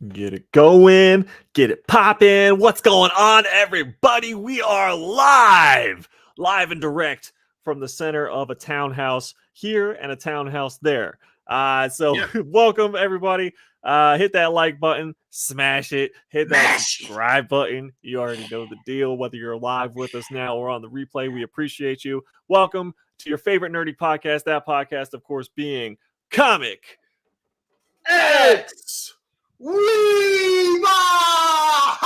Get it going, get it popping. What's going on, everybody? We are live and direct from the center of a townhouse here and a townhouse there. So Yeah. welcome everybody. Hit that like button, smash it, hit that subscribe button. You already know the deal. Whether you're live with us now or on the replay, we appreciate you. Welcome to your favorite nerdy podcast. That podcast, of course, being Comic X Weeb! Ha!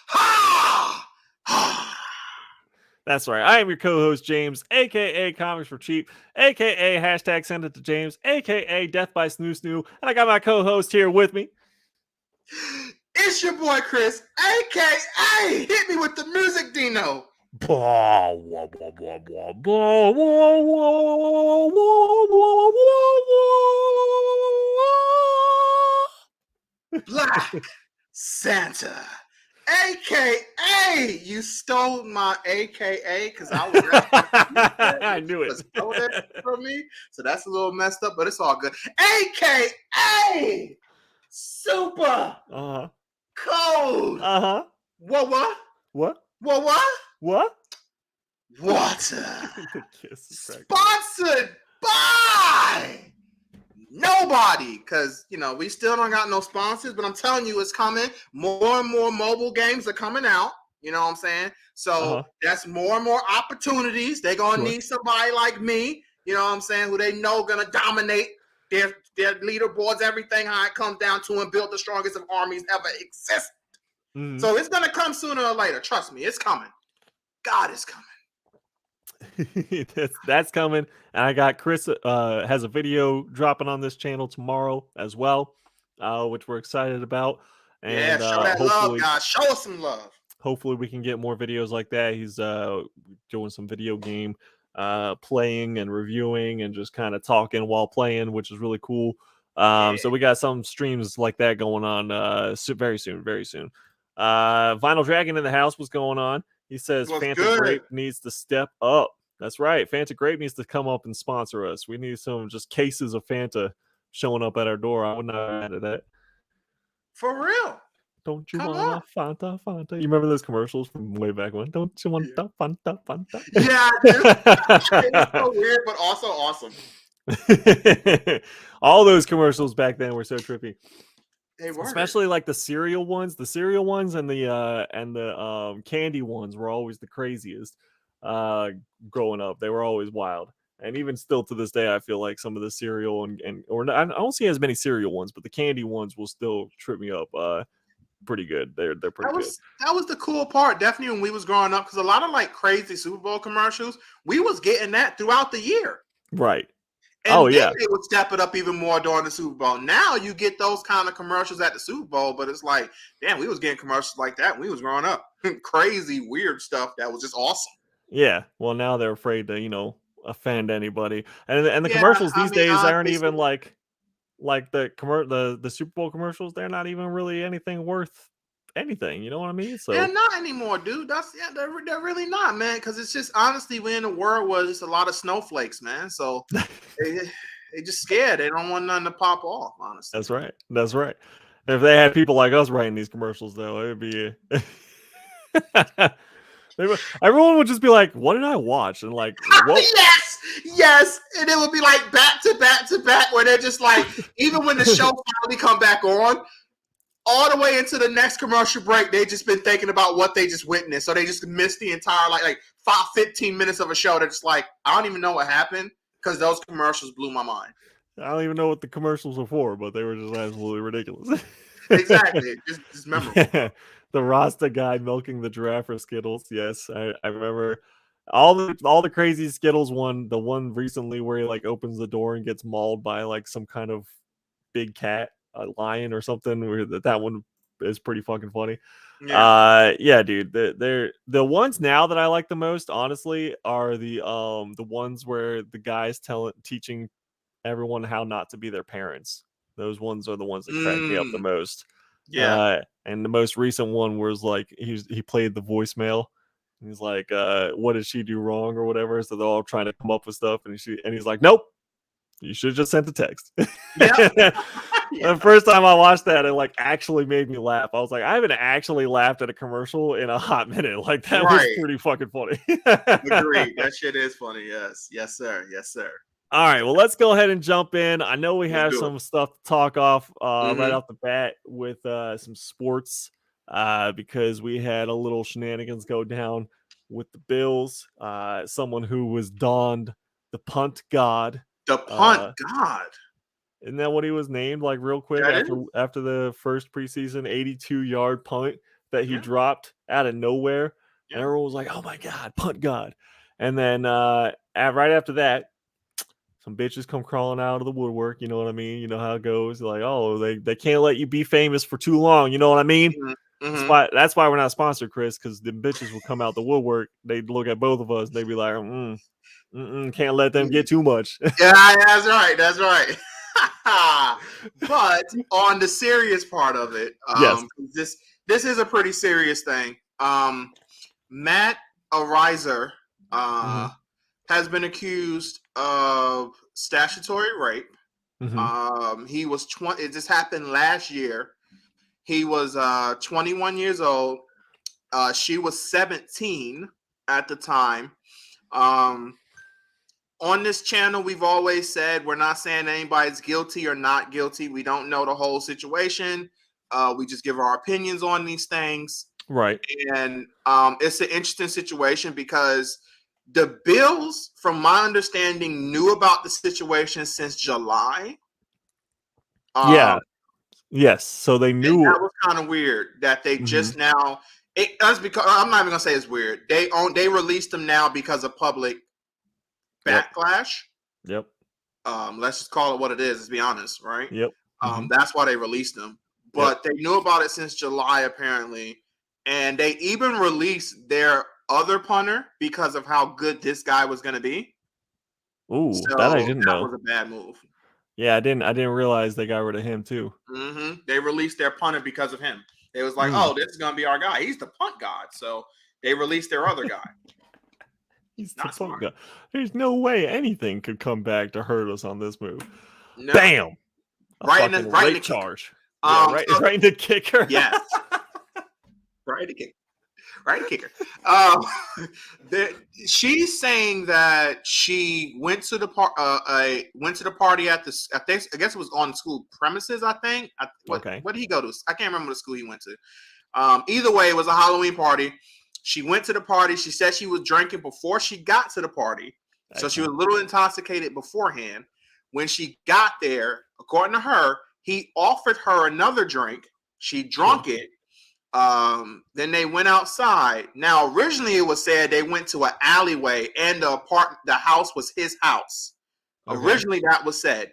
Ha! Ha! That's right. I am your co-host, James, aka Comics for Cheap, aka hashtag Send It to James, aka Death by Snoo Snoo, and I got my co-host here with me. It's your boy Chris, aka hit me with the music, Dino. Black Santa, aka you stole my AKA because I was I knew it. Stole that from me, so that's a little messed up, but it's all good. AKA super cold. What? Water. Sponsored by nobody, because we still don't got no sponsors, but I'm telling you, it's coming. More and more mobile games are coming out. You know what I'm saying? So that's more and more opportunities. They're gonna need somebody like me. You know what I'm saying? Who they know gonna dominate their leaderboards, everything how it comes down to, and build the strongest of armies ever exist. So it's gonna come sooner or later. Trust me, it's coming. God is coming. That's coming. And I got Chris has a video dropping on this channel tomorrow as well, which we're excited about. And show that love, guys. Show us some love. Hopefully we can get more videos like that. He's doing some video game playing and reviewing and just kind of talking while playing, which is really cool. So we got some streams like that going on very soon. Vinyl Dragon in the house was going on. He says Fanta Grape needs to step up. That's right. Fanta Grape needs to come up and sponsor us. We need some just cases of Fanta showing up at our door. I would not add to that. For real. Don't you want a Fanta? You remember those commercials from way back when? Don't you want a Fanta? Yeah, it's so weird, but also awesome. All those commercials back then were so trippy. They were. Especially like the cereal ones and the candy ones were always the craziest. Growing up, they were always wild, and even still to this day, I feel like some of the cereal I don't see as many cereal ones, but the candy ones will still trip me up. Pretty good. They're pretty good. That was the cool part, definitely when we was growing up, because a lot of like crazy Super Bowl commercials, we was getting that throughout the year, right? And they would step it up even more during the Super Bowl. Now you get those kind of commercials at the Super Bowl, but it's like, damn, we was getting commercials like that when we was growing up. Crazy, weird stuff that was just awesome. Yeah. Well, now they're afraid to, offend anybody. And the commercials these days aren't even like the Super Bowl commercials. They're not even really anything worth anything. You know what I mean? So they're not anymore, dude. They're really not, man. Because it's just honestly, we're in a world where just a lot of snowflakes, man. So they just scared. They don't want nothing to pop off. Honestly, That's right. If they had people like us writing these commercials, though, it would be. Everyone would just be like, "What did I watch?" And like, what? yes, and it would be like back to back, where they're just like, even when the show finally come back on, all the way into the next commercial break, they just been thinking about what they just witnessed, so they just missed the entire like 15 minutes of a show. They're just like, I don't even know what happened because those commercials blew my mind. I don't even know what the commercials were for, but they were just absolutely ridiculous. Exactly, just memorable. Yeah. The Rasta guy milking the giraffe for Skittles. Yes, I remember all the crazy Skittles one. The one recently where he like opens the door and gets mauled by like some kind of big cat, a lion or something. Where that one is pretty fucking funny. Yeah, dude. The ones now that I like the most, honestly, are the ones where the guy's teaching everyone how not to be their parents. Those ones are the ones that crack me up the most. Yeah. And the most recent one was like he played the voicemail. He's like, what did she do wrong or whatever? So they're all trying to come up with stuff, and he's like, nope, you should have just sent the text. Yeah. The first time I watched that, it like actually made me laugh. I was like, I haven't actually laughed at a commercial in a hot minute. Like that was Right. pretty fucking funny. Agreed. That shit is funny. Yes. Yes, sir. Yes, sir. All right, well, let's go ahead and jump in. I know we Let's have do it. some stuff to talk off right Mm-hmm. off the bat with some sports because we had a little shenanigans go down with the Bills. Someone who was donned the punt god. The punt Uh, god. isn't that what he was named? Like real quick That is. after the first preseason 82-yard punt that he Yeah. dropped out of nowhere, and Yeah. everyone was like, "Oh my god, punt god!" And then right after that, some bitches come crawling out of the woodwork. You know what I mean? You know how it goes. Like, oh, they can't let you be famous for too long. You know what I mean? Mm-hmm. That's why we're not sponsored, Chris, because the bitches will come out the woodwork. They'd look at both of us. They'd be like, can't let them get too much. Yeah, that's right. That's right. But on the serious part of it, Yes. this is a pretty serious thing. Matt Ariser has been accused of statutory rape. He was 20. It just happened last year. He was 21 years old. She was 17 at the time. On this channel, we've always said we're not saying anybody's guilty or not guilty. We don't know the whole situation. We just give our opinions on these things. Right. And it's an interesting situation because the Bills, from my understanding, knew about the situation since July. Yeah. Yes. So they knew. That was kind of weird that they just now. It does because I'm not even gonna say it's weird. They released them now because of public backlash. Yep. Let's just call it what it is. Let's be honest, right? Yep. That's why they released them. But they knew about it since July apparently, and they even released their other punter because of how good this guy was going to be. Ooh, so that I didn't know. That was a bad move. Yeah, I didn't realize they got rid of him too. They released their punter because of him. It was like, oh, this is gonna be our guy. He's the punt god. So they released their other guy. He's the punt god. There's no way anything could come back to hurt us on this move. No. Bam! Right in the charge. Yeah, right in the kicker. Yes. Right in the kicker. Right, kicker. She's saying that she went to the party at the. I guess it was on school premises. I think. What did he go to? I can't remember the school he went to. Either way, it was a Halloween party. She went to the party. She said she was drinking before she got to the party, so she was a little intoxicated beforehand. When she got there, according to her, he offered her another drink. She drank it. Then they went outside. Now, originally it was said they went to an alleyway and the house was his house. Originally that was said.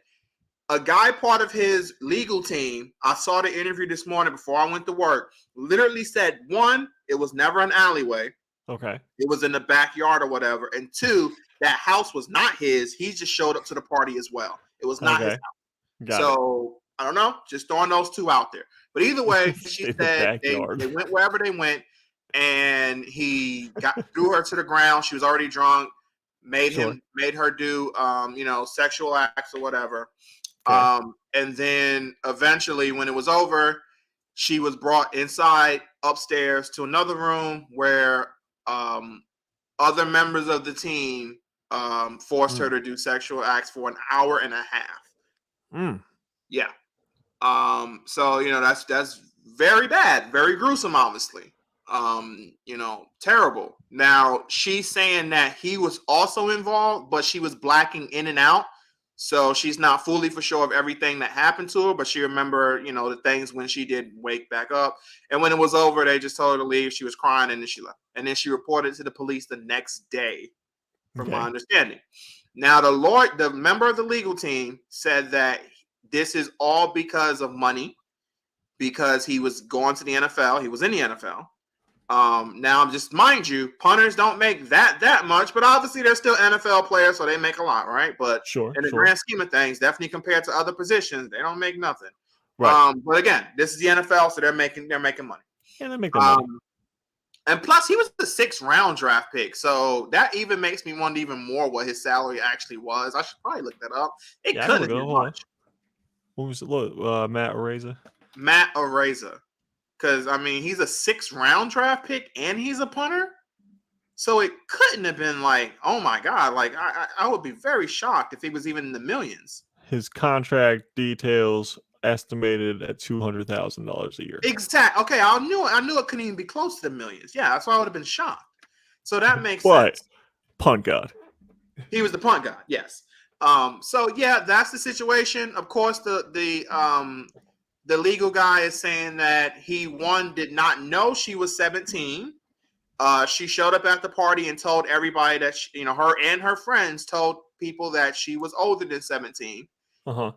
A guy part of his legal team, I saw the interview this morning before I went to work, literally said, one, it was never an alleyway. Okay. It was in the backyard or whatever. And two, that house was not his. He just showed up to the party as well. It was not his house. So I don't know, just throwing those two out there. But either way, she said they went wherever they went, and he threw her to the ground. She was already drunk, made her do sexual acts or whatever. And then eventually, when it was over, she was brought inside upstairs to another room where other members of the team forced her to do sexual acts for an hour and a half. Yeah. So that's very bad, very gruesome, obviously. Terrible. Now she's saying that he was also involved, but she was blacking in and out. So she's not fully for sure of everything that happened to her, but she remember, the things when she did wake back up. And when it was over, they just told her to leave. She was crying and then she left. And then she reported to the police the next day, from my understanding. Now the member of the legal team said that this is all because of money, because he was going to the NFL. He was in the NFL. Now, just mind you, punters don't make that much, but obviously they're still NFL players, so they make a lot, right? But in the grand scheme of things, definitely compared to other positions, they don't make nothing. Right. But again, this is the NFL, so they're making money. Yeah, they're making money. And plus, he was the 6th round draft pick, so that even makes me wonder even more what his salary actually was. I should probably look that up. It couldn't be much. What was it? Look, Matt Araiza. Matt Araiza. Because, I mean, he's a 6th round draft pick and he's a punter. So it couldn't have been like, oh my God. Like, I would be very shocked if he was even in the millions. His contract details estimated at $200,000 a year. Exactly. Okay, I knew it couldn't even be close to the millions. Yeah, that's why I would have been shocked. So that makes sense. Punt god. He was the punt god, yes. So yeah, that's the situation. Of course, the legal guy is saying that he did not know she was 17. She showed up at the party and told everybody that her and her friends told people that she was older than 17.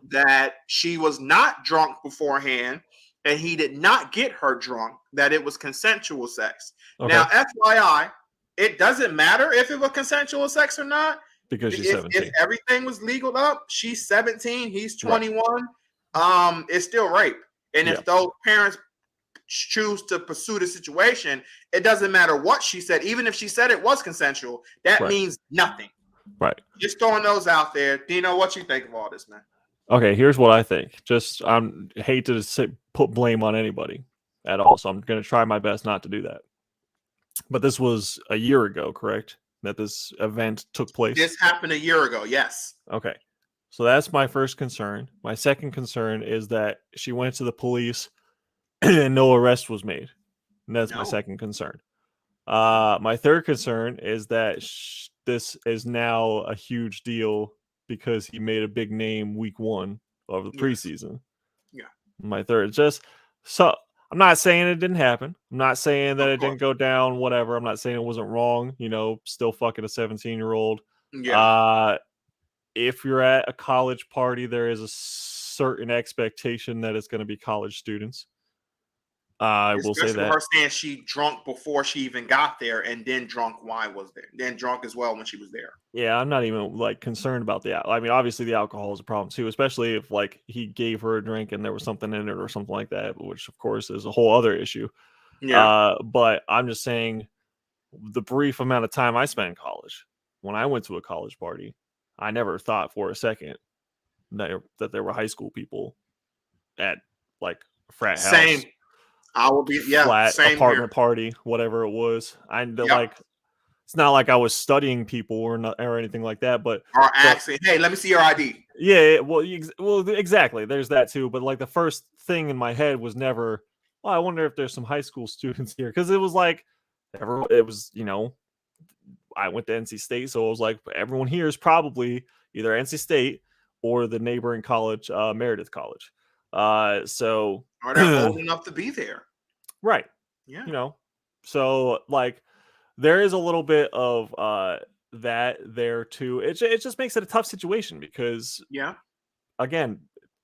That she was not drunk beforehand, and he did not get her drunk. That it was consensual sex. Okay. Now, FYI, it doesn't matter if it was consensual sex or not. Because she's 17. If everything was legal up, she's 17, he's 21. Right. It's still rape. And if those parents choose to pursue the situation, it doesn't matter what she said. Even if she said it was consensual, that means nothing. Right. Just throwing those out there. Dino, what you think of all this, man? Okay, here's what I think. I hate to put blame on anybody at all, so I'm going to try my best not to do that. But this was a year ago, correct? That this event took place? This happened a year ago, yes. Okay. So that's my first concern. My second concern is that she went to the police and no arrest was made. And that's my second concern. My third concern is that this is now a huge deal because he made a big name week 1 of the preseason. Yeah. My third, I'm not saying it didn't happen. I'm not saying that it didn't go down, whatever. I'm not saying it wasn't wrong, still fucking a 17-year-old. Yeah. If you're at a college party, there is a certain expectation that it's going to be college students. I will say that. Her saying she drunk before she even got there, and then drunk while was there, then drunk as well when she was there. Yeah, I'm not even concerned about I mean, obviously the alcohol is a problem too, especially if he gave her a drink and there was something in it or something like that, which of course is a whole other issue. Yeah. But I'm just saying, the brief amount of time I spent in college, when I went to a college party, I never thought for a second that there were high school people at a frat house. Same. I will be flat same apartment party, whatever it was. It's not like I was studying people or anything like that, but or asking, hey, let me see your ID. Yeah, well, exactly. There's that too. But the first thing in my head was never, well, I wonder if there's some high school students here, because it was I went to NC State, so it was like everyone here is probably either NC State or the neighboring college, Meredith College. So are they old enough to be there? Right. Yeah. So there is a little bit of that there too. It just makes it a tough situation because again,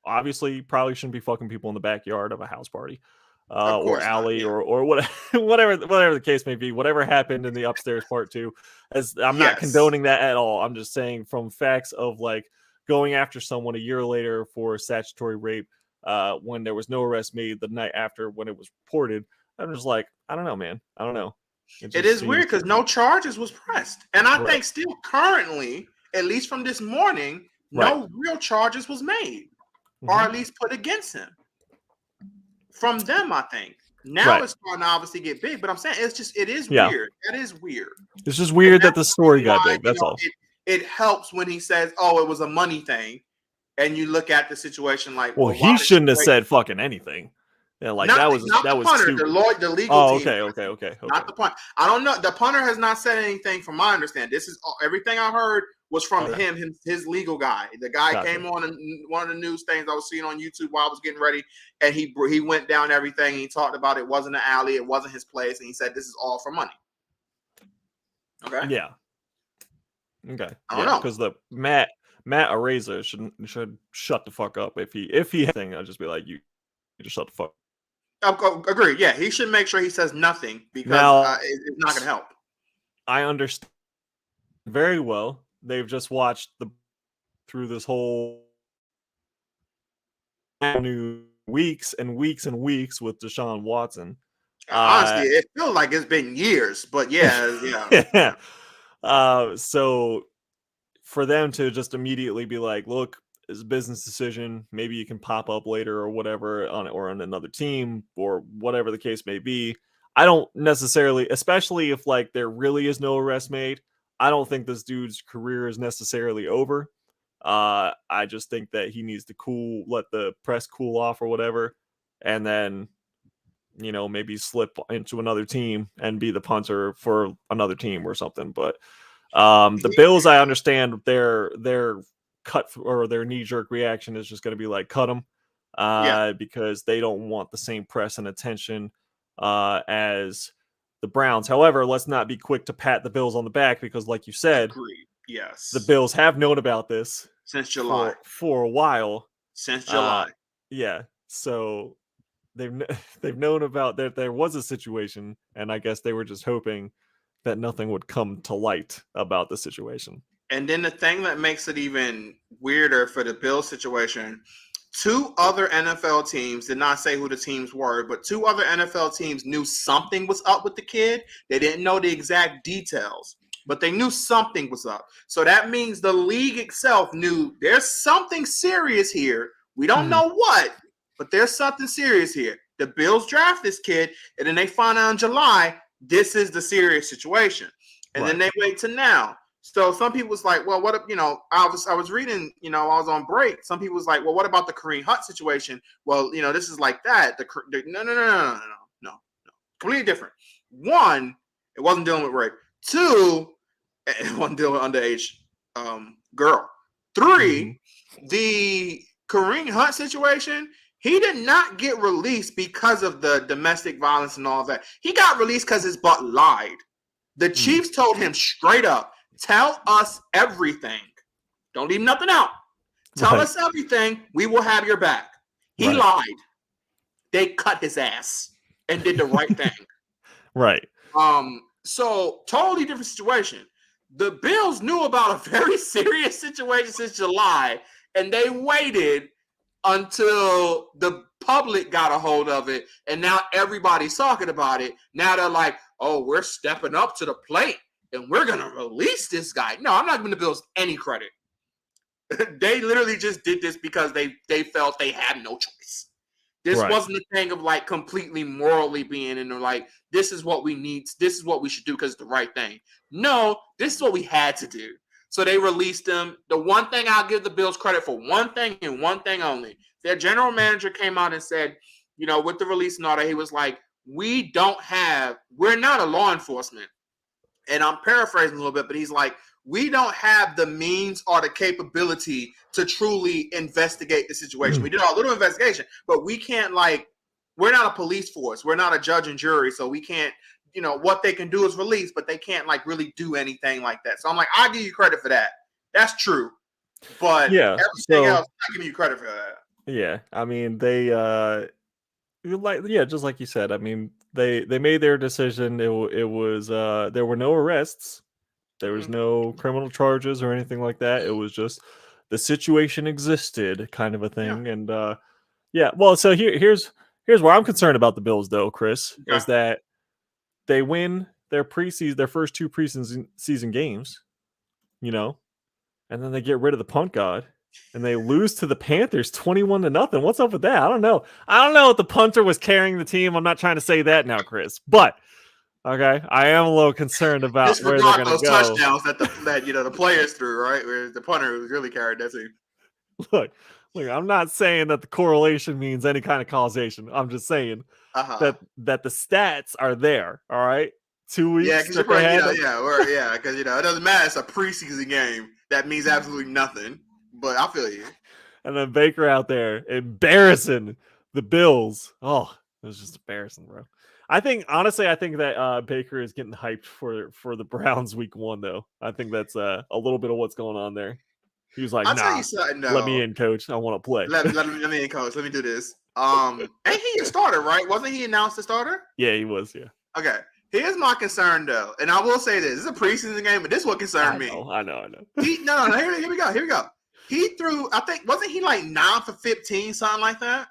obviously probably shouldn't be fucking people in the backyard of a house party. Or alley or whatever the case may be, whatever happened in the upstairs part too. As I'm not condoning that at all. I'm just saying from facts of going after someone a year later for statutory rape, when there was no arrest made the night after when it was reported. I'm just I don't know, man. I don't know. It is weird because no charges was pressed. And I think still currently, at least from this morning, no real charges was made. Or at least put against him. From them, I think. Now it's starting to obviously get big, but I'm saying it is weird. That is weird. It's just weird that the story got big. That's all. It helps when he says, "Oh, it was a money thing," and you look at the situation well, he shouldn't have said fucking anything. Yeah, that was punter, stupid. The Lloyd, the legal team. Okay. Not the punter. I don't know. The punter has not said anything, from my understanding. This is everything I heard was from his legal guy. The guy came on one of the news things I was seeing on YouTube while I was getting ready, and he went down everything. And he talked about it wasn't an alley, it wasn't his place, and he said this is all for money. Okay. Yeah. Okay. I don't know, because the Matt Araiza should shut the fuck up if he had thing. I'd just be like, you just shut the fuck. Agree. Yeah, he should make sure he says nothing because it's not going to help. I understand very well. They've just watched through this whole new weeks and weeks and weeks with Deshaun Watson. Honestly, it feels like it's been years, but So for them to just immediately be like, look, It's a business decision. Maybe you can pop up later or whatever on another team or whatever the case may be. I don't necessarily, especially if like there really is no arrest made, I don't think this dude's career is necessarily over. I just think that he needs to let the press cool off or whatever, and then maybe slip into another team and be the punter for another team or something. But the Bills, I understand their cut or their knee jerk reaction is just going to be like cut them, because they don't want the same press and attention as the Browns. However, let's not be quick to pat the Bills on the back, because like you said, Agreed. Yes, the Bills have known about this since July. For a while. Since July. Yeah. So they've known about that there was a situation, and I guess they were just hoping that nothing would come to light about the situation. And then the thing that makes it even weirder for the Bills situation, 2 other NFL teams did not say who the teams were, but 2 other NFL teams knew something was up with the kid. They didn't know the exact details, but they knew something was up. So that means the league itself knew there's something serious here. We don't know what, but there's something serious here. The Bills draft this kid, and then they find out in July, this is the serious situation. And then they wait to now. So some people was like, well, what if, I was reading, I was on break. Some people was like, well, what about the Kareem Hunt situation? Well, this is like that. No. Completely different. 1, it wasn't dealing with rape. 2, it wasn't dealing with underage girl. 3, the Kareem Hunt situation, he did not get released because of the domestic violence and all of that. He got released because his butt lied. The Chiefs told him straight up, tell us everything. Don't leave nothing out. Tell us everything. We will have your back. He lied. They cut his ass and did the right thing. Right. So totally different situation. The Bills knew about a very serious situation since July, and they waited until the public got a hold of it, and now everybody's talking about it. Now they're like, oh, we're stepping up to the plate, and we're going to release this guy. No, I'm not giving the Bills any credit. They literally just did this because they felt they had no choice. This wasn't a thing of like completely morally being in there like, this is what we need. This is what we should do because it's the right thing. No, this is what we had to do. So they released him. The one thing I'll give the Bills credit for, one thing and one thing only. Their general manager came out and said, with the release and all that, he was like, we're not a law enforcement. And I'm paraphrasing a little bit, but he's like, we don't have the means or the capability to truly investigate the situation. We did a little investigation, but we can't we're not a police force. We're not a judge and jury. So we can't, what they can do is release, but they can't really do anything like that. So I'm like, I'll give you credit for that. That's true. But everything else, I give you credit for that. Yeah. I mean, they, just like you said, I mean, they made their decision. It was, there were no arrests. There was no criminal charges or anything like that. It was just the situation existed kind of a thing. And, well, so here's where I'm concerned about the Bills though, Chris, is that they win their first 2 preseason games, and then they get rid of the punt god and they lose to the Panthers 21-0. What's up with that? I don't know. I don't know if the punter was carrying the team. I'm not trying to say that now, Chris, but okay, I am a little concerned about where they're going to go. Touchdowns that the players threw, right? Where the punter was really carried that team. Look, I'm not saying that the correlation means any kind of causation. I'm just saying that the stats are there. All right, 2 weeks. Yeah, because because it doesn't matter. It's a preseason game. That means absolutely nothing. But I feel you. And then Baker out there embarrassing the Bills. Oh, it was just embarrassing, bro. Honestly, I think that Baker is getting hyped for the Browns week 1, though. I think that's a little bit of what's going on there. He was like, let me in, coach. I want to play. Let me in, coach. Let me do this. Ain't he a starter, right? Wasn't he announced a starter? Yeah, he was, yeah. Okay. Here's my concern, though. And I will say this. This is a preseason game, but this is what concerned me. I know. No. Here we go. He threw, I think, wasn't he 9 for 15, something like that?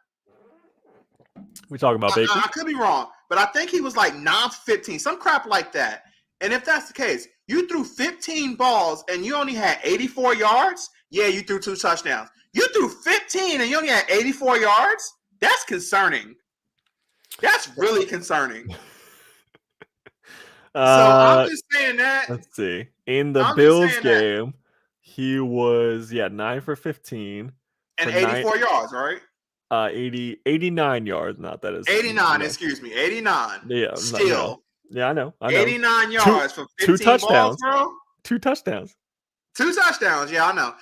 We talking about Baker? I could be wrong, but I think he was 9 for 15, some crap like that. And if that's the case, you threw 15 balls and you only had 84 yards. Yeah, you threw 2 touchdowns. You threw 15 and you only had 84 yards? That's concerning. That's really concerning. So I'm just saying that. Let's see. In the Bills game, he was 9 for 15 and 84 yards, right? 89 yards. Not that is 89. Excuse me, 89. Yeah, still. Yeah, I know. 89 yards for 15 two touchdowns, balls, bro. 2 touchdowns. 2 touchdowns. Yeah, I know.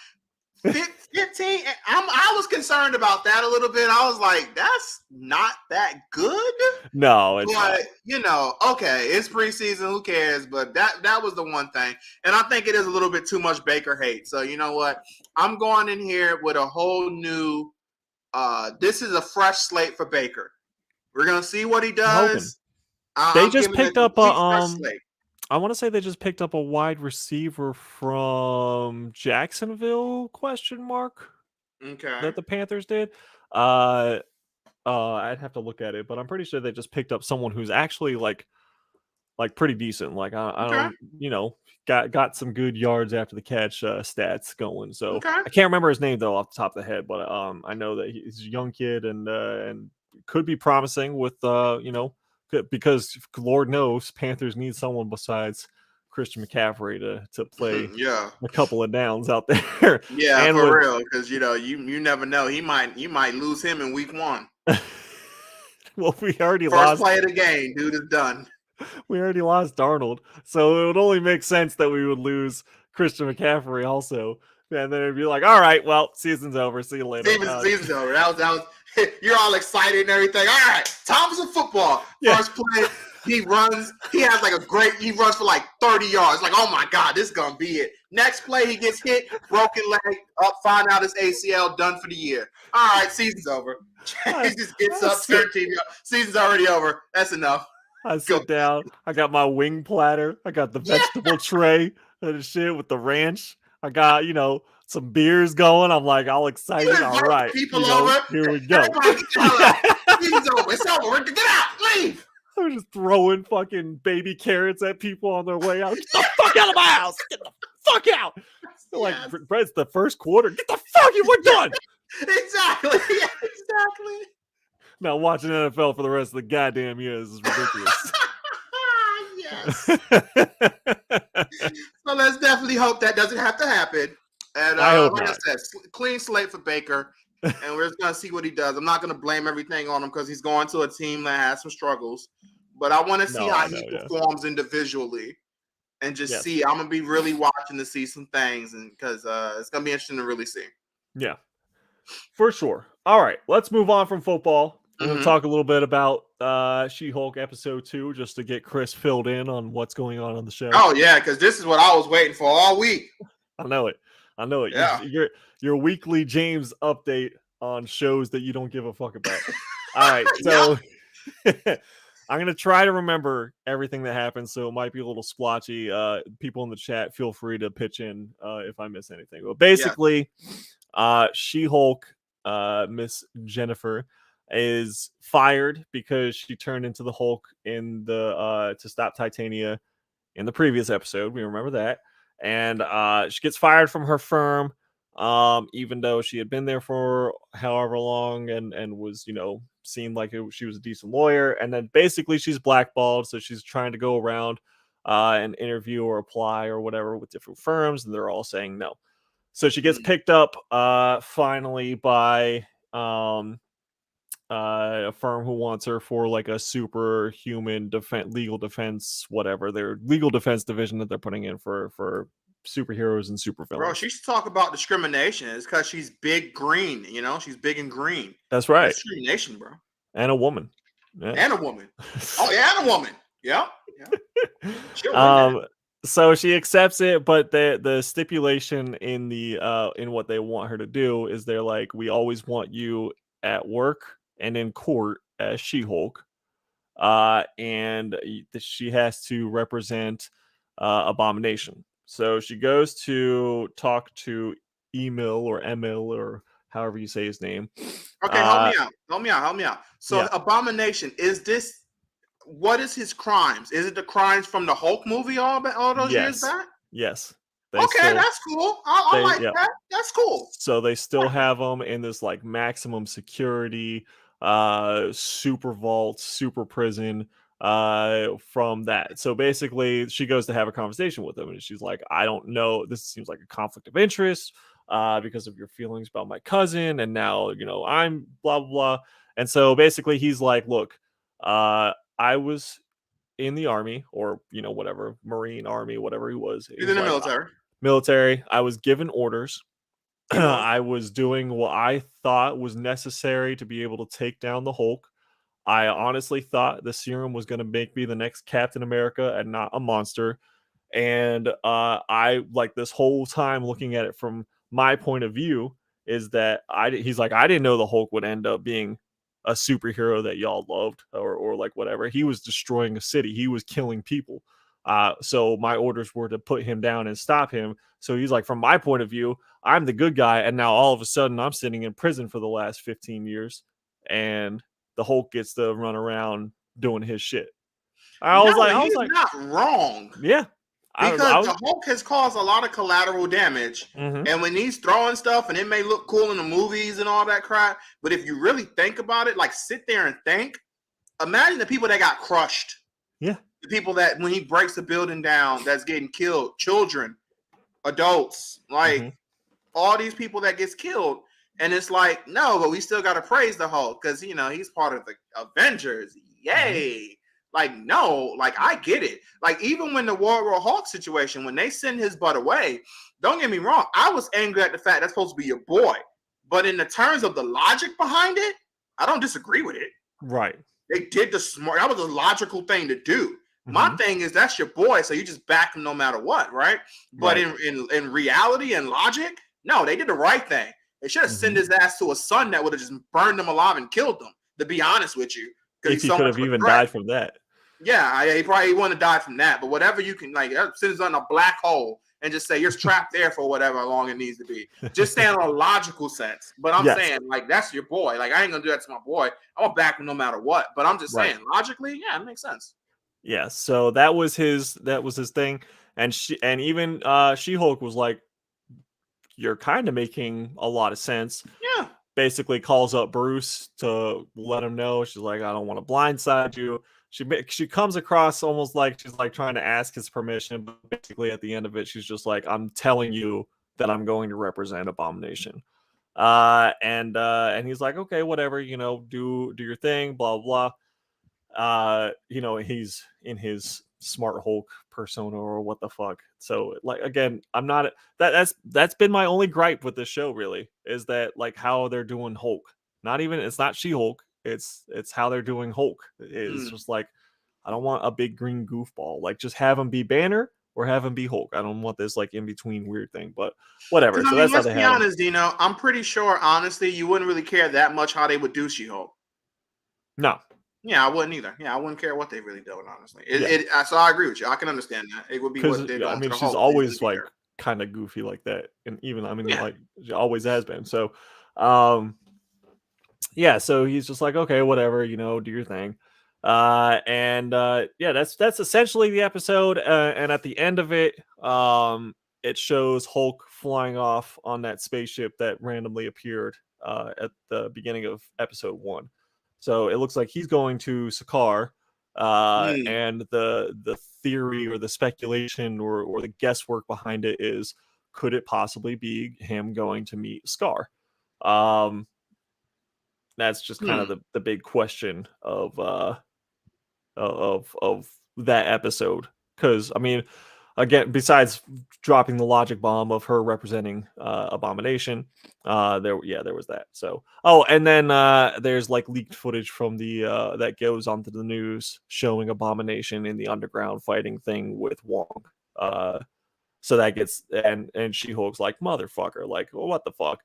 15. I was concerned about that a little bit. I was like, that's not that good. No, it's but not. Okay, it's preseason. Who cares? But that was the one thing, and I think it is a little bit too much Baker hate. So you know what? I'm going in here with a whole new. This is a fresh slate for Baker. We're gonna see what he does. They just picked up I want to say they just picked up a wide receiver from Jacksonville? ? Okay. That the Panthers did. I'd have to look at it, but I'm pretty sure they just picked up someone who's actually like pretty decent. Like I don't, got some good yards after the catch stats going. So I can't remember his name though off the top of the head, but I know that he's a young kid and could be promising with because Lord knows Panthers need someone besides Christian McCaffrey to play a couple of downs out there. Yeah, and for real, because you never know. You might lose him in week 1. Well, we already first play of the game, dude is done. We already lost Darnold, so it would only make sense that we would lose Christian McCaffrey also. And then it'd be like, all right, well, season's over. See you later. Season's over. That was. You're all excited and everything. All right, Thompson football. First play, he runs. He has he runs for like 30 yards. Like, oh my God, this is gonna be it. Next play, he gets hit, broken leg, find out his ACL, done for the year. All right, season's over. He just gets up, 13 yards. Season's already over. That's enough. I sit down. I got my wing platter. I got the vegetable tray and shit with the ranch. I got, some beers going. I'm like all excited. All right. People over. Here we go. It's over. It's over. Get out. Leave. I was just throwing fucking baby carrots at people on their way out. Get the fuck out of my house. Get the fuck out. Like, Brett's the first quarter. Get the fuck out. We're done. Exactly. Yeah, exactly. Now watching NFL for the rest of the goddamn year is ridiculous. Yes. So let's definitely hope that doesn't have to happen. And like I said, clean slate for Baker, and we're just gonna see what he does. I'm not gonna blame everything on him because he's going to a team that has some struggles. But I want to see how he performs individually, and just see. I'm gonna be really watching to see some things, and because it's gonna be interesting to really see. Yeah, for sure. All right, let's move on from football. We're going to talk a little bit about She-Hulk episode 2 just to get Chris filled in on what's going on the show. Oh, yeah, because this is what I was waiting for all week. I know it. Yeah. Your weekly James update on shows that you don't give a fuck about. All right, so I'm going to try to remember everything that happened, so it might be a little splotchy. People in the chat, feel free to pitch in if I miss anything. Well, basically, She-Hulk, Miss Jennifer, is fired because she turned into the Hulk in the to stop Titania in the previous episode. We remember that. And she gets fired from her firm, even though she had been there for however long and was, seemed like she was a decent lawyer. And then basically she's blackballed. So she's trying to go around and interview or apply or whatever with different firms. And they're all saying no. So she gets picked up finally by a firm who wants her for like a superhuman legal defense, whatever their legal defense division that they're putting in for superheroes and supervillains. Bro, she should talk about discrimination. It's because she's big green. She's big and green. That's right. That's discrimination, bro. And a woman. Yeah. And a woman. Oh yeah, and a woman. Yeah. So she accepts it, but the stipulation in the in what they want her to do is they're like, we always want you at work and in court as She-Hulk, and she has to represent Abomination. So she goes to talk to Emil or however you say his name. Okay, help me out. So Abomination, what is his crimes? Is it the crimes from the Hulk movie all those years back? Yes. That's cool. I like that. That's cool. So they still have them in this like maximum security, super vault, super prison, from that. So basically, she goes to have a conversation with him, and she's like, "I don't know. This seems like a conflict of interest, because of your feelings about my cousin, and now I'm blah blah blah." And so basically, he's like, "Look, I was in the army, or whatever, Marine, Army, whatever he was. He's in the military. Military. I was given orders." I was doing what I thought was necessary to be able to take down the Hulk. I honestly thought the serum was going to make me the next Captain America and not a monster. And I like this whole time looking at it from my point of view is that he's like, I didn't know the Hulk would end up being a superhero that y'all loved or like whatever. He was destroying a city. He was killing people. So my orders were to put him down and stop him. So he's like, from my point of view, I'm the good guy. And now all of a sudden I'm sitting in prison for the last 15 years and the Hulk gets to run around doing his shit. I was like, not wrong. Yeah. Because the Hulk has caused a lot of collateral damage. Mm-hmm. And when he's throwing stuff and it may look cool in the movies and all that crap, but if you really think about it, like sit there and think, imagine the people that got crushed. Yeah. The people that when he breaks the building down, that's getting killed, children, adults, like all these people that gets killed. And it's like, no, but we still got to praise the Hulk because, he's part of the Avengers. Yay. Like, no, like, I get it. Like, even when the War Hulk situation, when they send his butt away, don't get me wrong, I was angry at the fact that's supposed to be your boy. But in the terms of the logic behind it, I don't disagree with it. Right. They did that was a logical thing to do. My thing is that's your boy, so you just back him no matter what, right? But in reality and logic, no, they did the right thing. They should have sent his ass to a son that would have just burned him alive and killed him, to be honest with you. If he could have even died from that. Yeah, he probably wouldn't have died from that. But whatever you can, like, send his on a black hole and just say you're trapped there for whatever long it needs to be. Just saying on a logical sense. But I'm saying, like, that's your boy. Like, I ain't gonna do that to my boy. I'm gonna back him no matter what. But I'm just saying, logically, yeah, it makes sense. Yeah, so that was his thing. And even She-Hulk was like, you're kind of making a lot of sense. Yeah. Basically calls up Bruce to let him know. She's like, I don't want to blindside you. She comes across almost like she's like trying to ask his permission, but basically at the end of it, she's just like, I'm telling you that I'm going to represent Abomination. And he's like, okay, whatever, do your thing, blah blah. He's in his smart Hulk persona or what the fuck. So like, again, I'm not that's been my only gripe with this show, really, is that like how they're doing Hulk. It's not She-Hulk, it's how they're doing Hulk. It's just like, I don't want a big green goofball. Like, just have him be Banner or have him be Hulk. I don't want this like in between weird thing, but whatever. So that's how they have. Let's be honest, Dino. I'm pretty sure, honestly, you wouldn't really care that much how they would do She-Hulk. No. Yeah, I wouldn't either. Yeah, I wouldn't care what they really do, honestly. So I agree with you. I can understand that. It would be what they do. I mean, she's always like kind of goofy like that, and even like she always has been. So, so he's just like, okay, whatever, do your thing. That's essentially the episode. And at the end of it, it shows Hulk flying off on that spaceship that randomly appeared at the beginning of episode 1. So it looks like he's going to Sakaar, and the theory or the speculation or the guesswork behind it is, could it possibly be him going to meet Scar? That's just kind of the big question of that episode. Because, I mean, again, besides dropping the logic bomb of her representing Abomination, there was that. So, and then there's like leaked footage from the that goes onto the news showing Abomination in the underground fighting thing with Wong. So that gets and She-Hulk's like, motherfucker, like, well, what the fuck?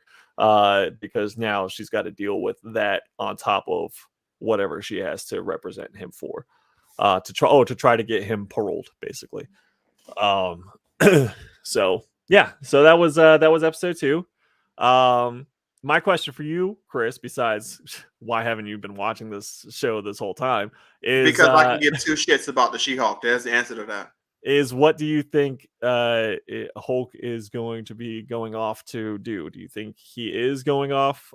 Because now she's got to deal with that on top of whatever she has to represent him for, to try to get him paroled, basically. So that was episode 2. My question for you, Chris, besides why haven't you been watching this show this whole time, is because I can give two shits about the She-Hulk. There's the answer to that. is what do you think Hulk is going to be going off to do? Do you think he is going off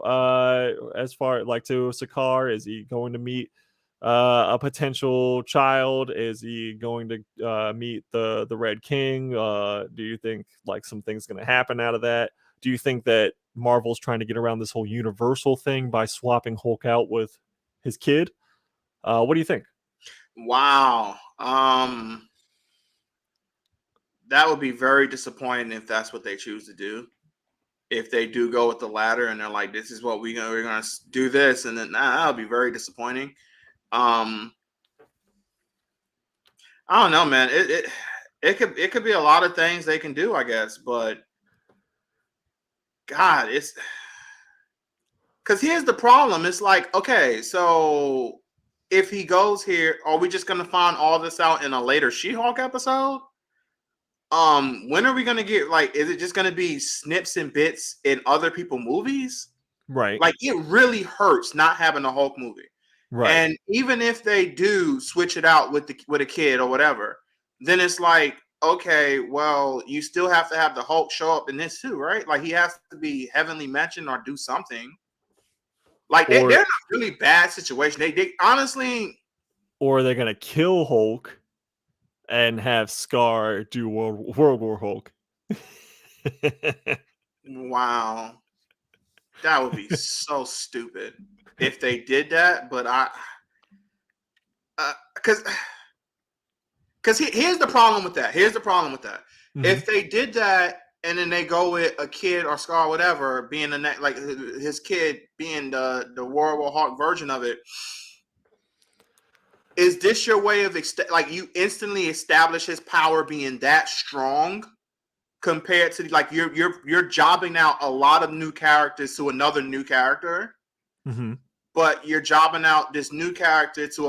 as far like to Sakaar? Is he going to meet a potential child? Is he going to meet the Red King? Do you think like something's going to happen out of that? Do you think that Marvel's trying to get around this whole Universal thing by swapping Hulk out with his kid? What do you think? Wow. That would be very disappointing if that's what they choose to do. If they do go with the latter and they're like, "This is what we're gonna do this," and then that would be very disappointing. I don't know, man. It could be a lot of things they can do, I guess, but God, it's because here's the problem. It's like, okay, so if he goes here, are we just gonna find all this out in a later She-Hulk episode? When are we gonna get like? Is it just gonna be snips and bits in other people movies? Right. Like it really hurts not having a Hulk movie. Right. And even if they do switch it out with a kid or whatever, then it's like, okay, well, you still have to have the Hulk show up in this too, right? Like he has to be heavenly mentioned or do something. Like they're Or in a really bad situation. They honestly, or they're gonna kill Hulk and have Scar do World War Hulk. wow, that would be so stupid if they did that. But because here's the problem with that. Here's the problem with that. Mhm. If they did that and then they go with a kid or Scar, whatever, being the next, like his kid being the World War Hulk version of it, is this your way of like you instantly establish his power being that strong compared to like you're jobbing out a lot of new characters to another new character, Mm-hmm. but you're jobbing out this new character to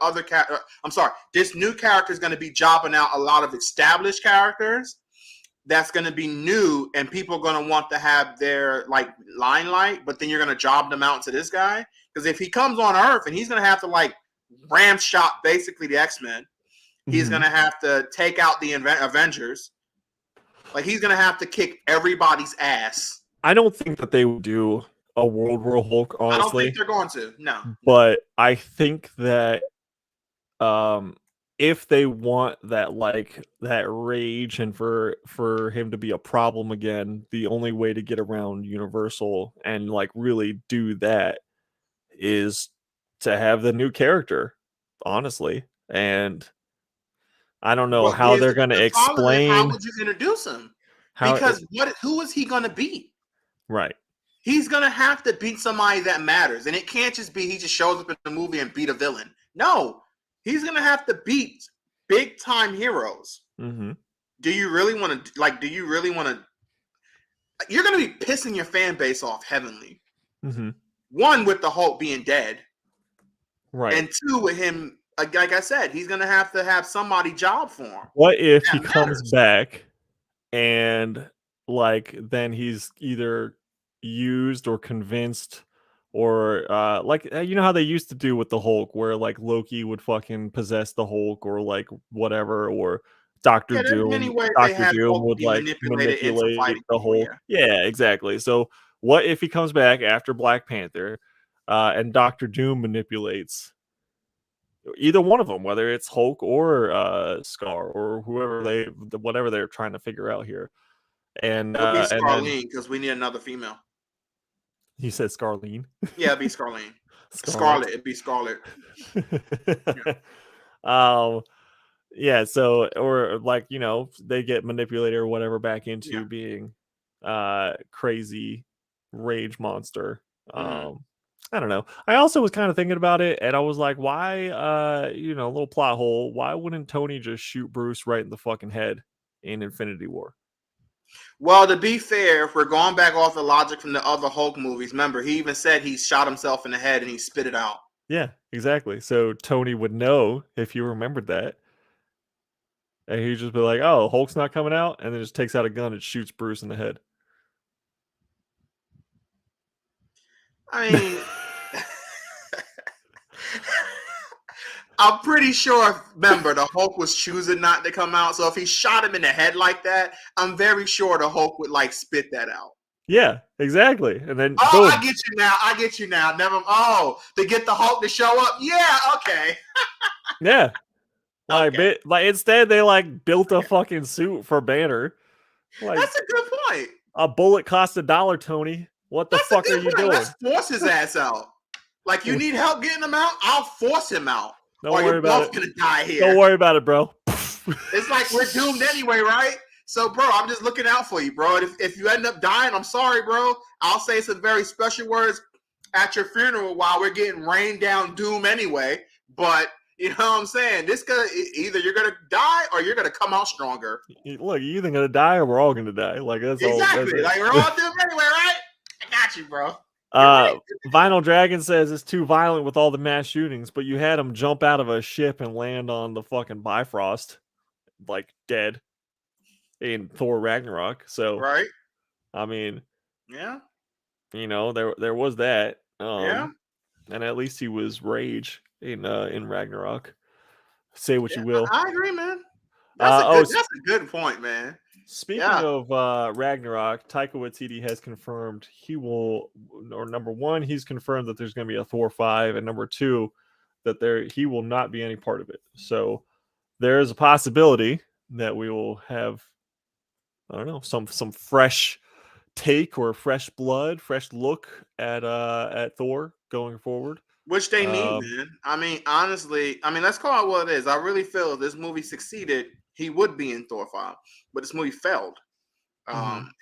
other character. I'm sorry, this new character is going to be jobbing out a lot of established characters. That's going to be new, and people are going to want to have their like limelight. But then you're going to job them out to this guy because if he comes on Earth and he's going to have to like ram shot basically the X-Men, he's Mm-hmm. going to have to take out the Avengers. Like he's going to have to kick everybody's ass. I don't think that they would do a World War Hulk, honestly. I don't think they're going to. No. But I think that if they want that like that rage and for him to be a problem again, the only way to get around Universal and like really do that is to have the new character, honestly. And I don't know how they're going to explain how would you introduce him? Because who is he going to beat? Right. He's going to have to beat somebody that matters. And it can't just be he just shows up in the movie and beat a villain. No, he's going to have to beat big time heroes. Mm-hmm. Do you really want to you're going to be pissing your fan base off heavenly. Mm-hmm. One, with the Hulk being dead. Right. And two, with him, like I said, he's going to have somebody job for him. What if he comes back and like then he's either used or convinced or like you know how they used to do with the Hulk where like Loki would fucking possess the Hulk or like whatever, or Doctor Doom would like manipulate the Hulk. Yeah, exactly. So what if he comes back after Black Panther and Doctor Doom manipulates either one of them, whether it's Hulk or Scar or whatever they're trying to figure out here. And it'll be Scarlene because we need another female. You said Scarlene? Yeah, it'd be Scarlene. Scarlet. It'd be Scarlet. Yeah. So, or like they get manipulated or whatever back into being crazy rage monster. I don't know. I also was kind of thinking about it, and I was like, why? A little plot hole. Why wouldn't Tony just shoot Bruce right in the fucking head in Infinity War? Well, to be fair, if we're going back off the logic from the other Hulk movies, remember, he even said he shot himself in the head and he spit it out. Yeah, exactly. So Tony would know if you remembered that. And he'd just be like, oh, Hulk's not coming out, and then just takes out a gun and shoots Bruce in the head. I mean, I'm pretty sure, remember, the Hulk was choosing not to come out. So if he shot him in the head like that, I'm very sure the Hulk would like spit that out. Yeah, exactly. And then Oh, boom. I get you now. I get you now. Never. Oh, to get the Hulk to show up. Yeah. Okay. Yeah. Okay. Like instead they like built a fucking suit for Banner. Like That's a good point. a bullet costs $1, Tony. What the That's a fuck are good you point. doing? Let's force his ass out. Like, you need help getting him out? I'll force him out. Don't or worry you're about both it. gonna die here. Don't worry about it, bro. It's like we're doomed anyway, right? So, bro, I'm just looking out for you, bro. And if you end up dying, I'm sorry, bro. I'll say some very special words at your funeral while we're getting rained down doom anyway. But you know what I'm saying? This gonna either you're gonna die or you're gonna come out stronger. Look, you're either gonna die or we're all gonna die. Like that's Exactly. all. That's Like we're all doomed anyway, right? I got you, bro. You're right. Vinyl Dragon says it's too violent with all the mass shootings, but you had him jump out of a ship and land on the fucking Bifrost, like dead in Thor Ragnarok. So, Right? I mean, Yeah. there was that. Yeah. And at least he was Rage in Ragnarok. Say what Yeah. you will. I agree, man. That's a good point, man. Speaking of Ragnarok, Taika Waititi has confirmed he will, or number one, he's confirmed that there's going to be a Thor 5, and number two, that he will not be any part of it. So there is a possibility that we will have, I don't know, some fresh take or fresh blood, fresh look at Thor going forward. Which they need, man. I mean, honestly, let's call it what it is. I really feel if this movie succeeded, he would be in Thor 5. But this movie failed.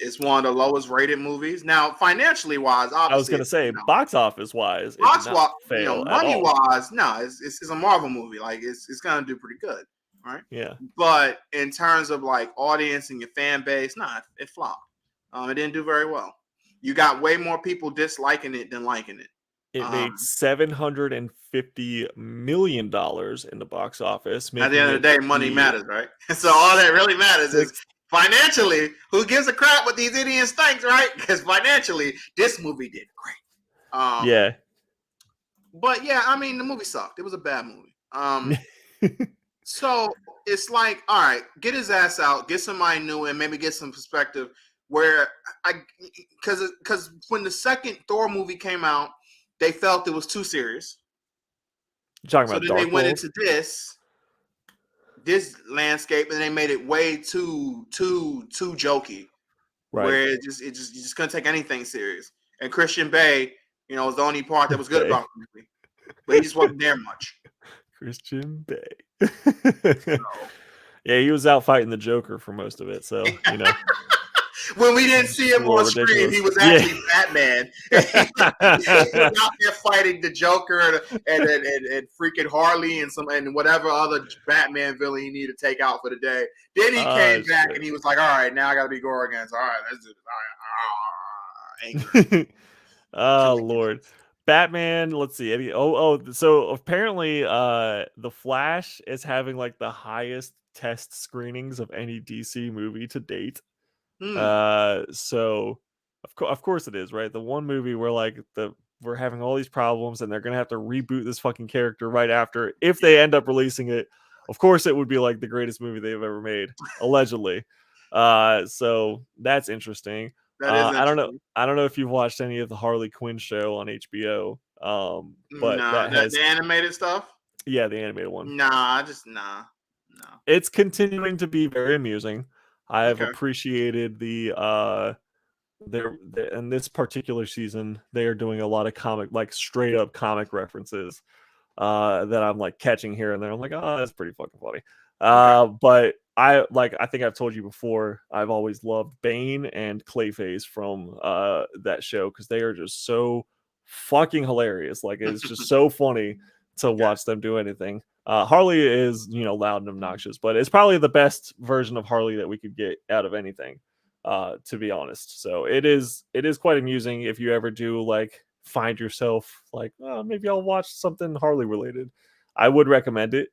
It's one of the lowest rated movies. Now, financially wise, obviously. I was going to say, box office wise, money wise, no, it's a Marvel movie. Like, it's going to do pretty good. Right? Yeah. But in terms of like audience and your fan base, nah, it flopped. It didn't do very well. You got way more people disliking it than liking it. It made $750 million in the box office. At the end of the day, money matters, right? So all that really matters is financially, who gives a crap what these idiots think, right? Because financially, this movie did great. Yeah. But yeah, the movie sucked. It was a bad movie. So it's like, all right, get his ass out, get somebody new, and maybe get some perspective. Because when the second Thor movie came out, they felt it was too serious. You're talking about then they went into this landscape, and they made it way too jokey. Right. Where you just couldn't take anything serious. And Christian Bale, was the only part that was good about the movie. But he just wasn't there much. Christian Bale. Yeah, he was out fighting the Joker for most of it, so when we didn't see him on screen, he was actually Batman. He was out there fighting the Joker and freaking Harley and whatever other Batman villain he needed to take out for the day. Then he came back and he was like, all right, now I got to be Gore again. So, all right, let's do this. All right, angry. Oh, Lord. Batman, let's see. So apparently The Flash is having like the highest test screenings of any DC movie to date. So of course it is, right? The one movie where like we're having all these problems and they're gonna have to reboot this fucking character right after if they end up releasing it. Of course it would be like the greatest movie they've ever made, allegedly. So that's interesting. I don't know if you've watched any of the Harley Quinn show on HBO. But the animated stuff. Yeah, the animated one. No. It's continuing to be very amusing. I have appreciated in this particular season, they are doing a lot of like straight up comic references that I'm like catching here and there. I'm like, oh, that's pretty fucking funny. But I think I've told you before, I've always loved Bane and Clayface from that show because they are just so fucking hilarious. Like, it's just so funny to watch them do anything. Harley is, loud and obnoxious, but it's probably the best version of Harley that we could get out of anything, to be honest. So it is quite amusing if you ever do like find yourself like, oh, maybe I'll watch something Harley related. I would recommend it,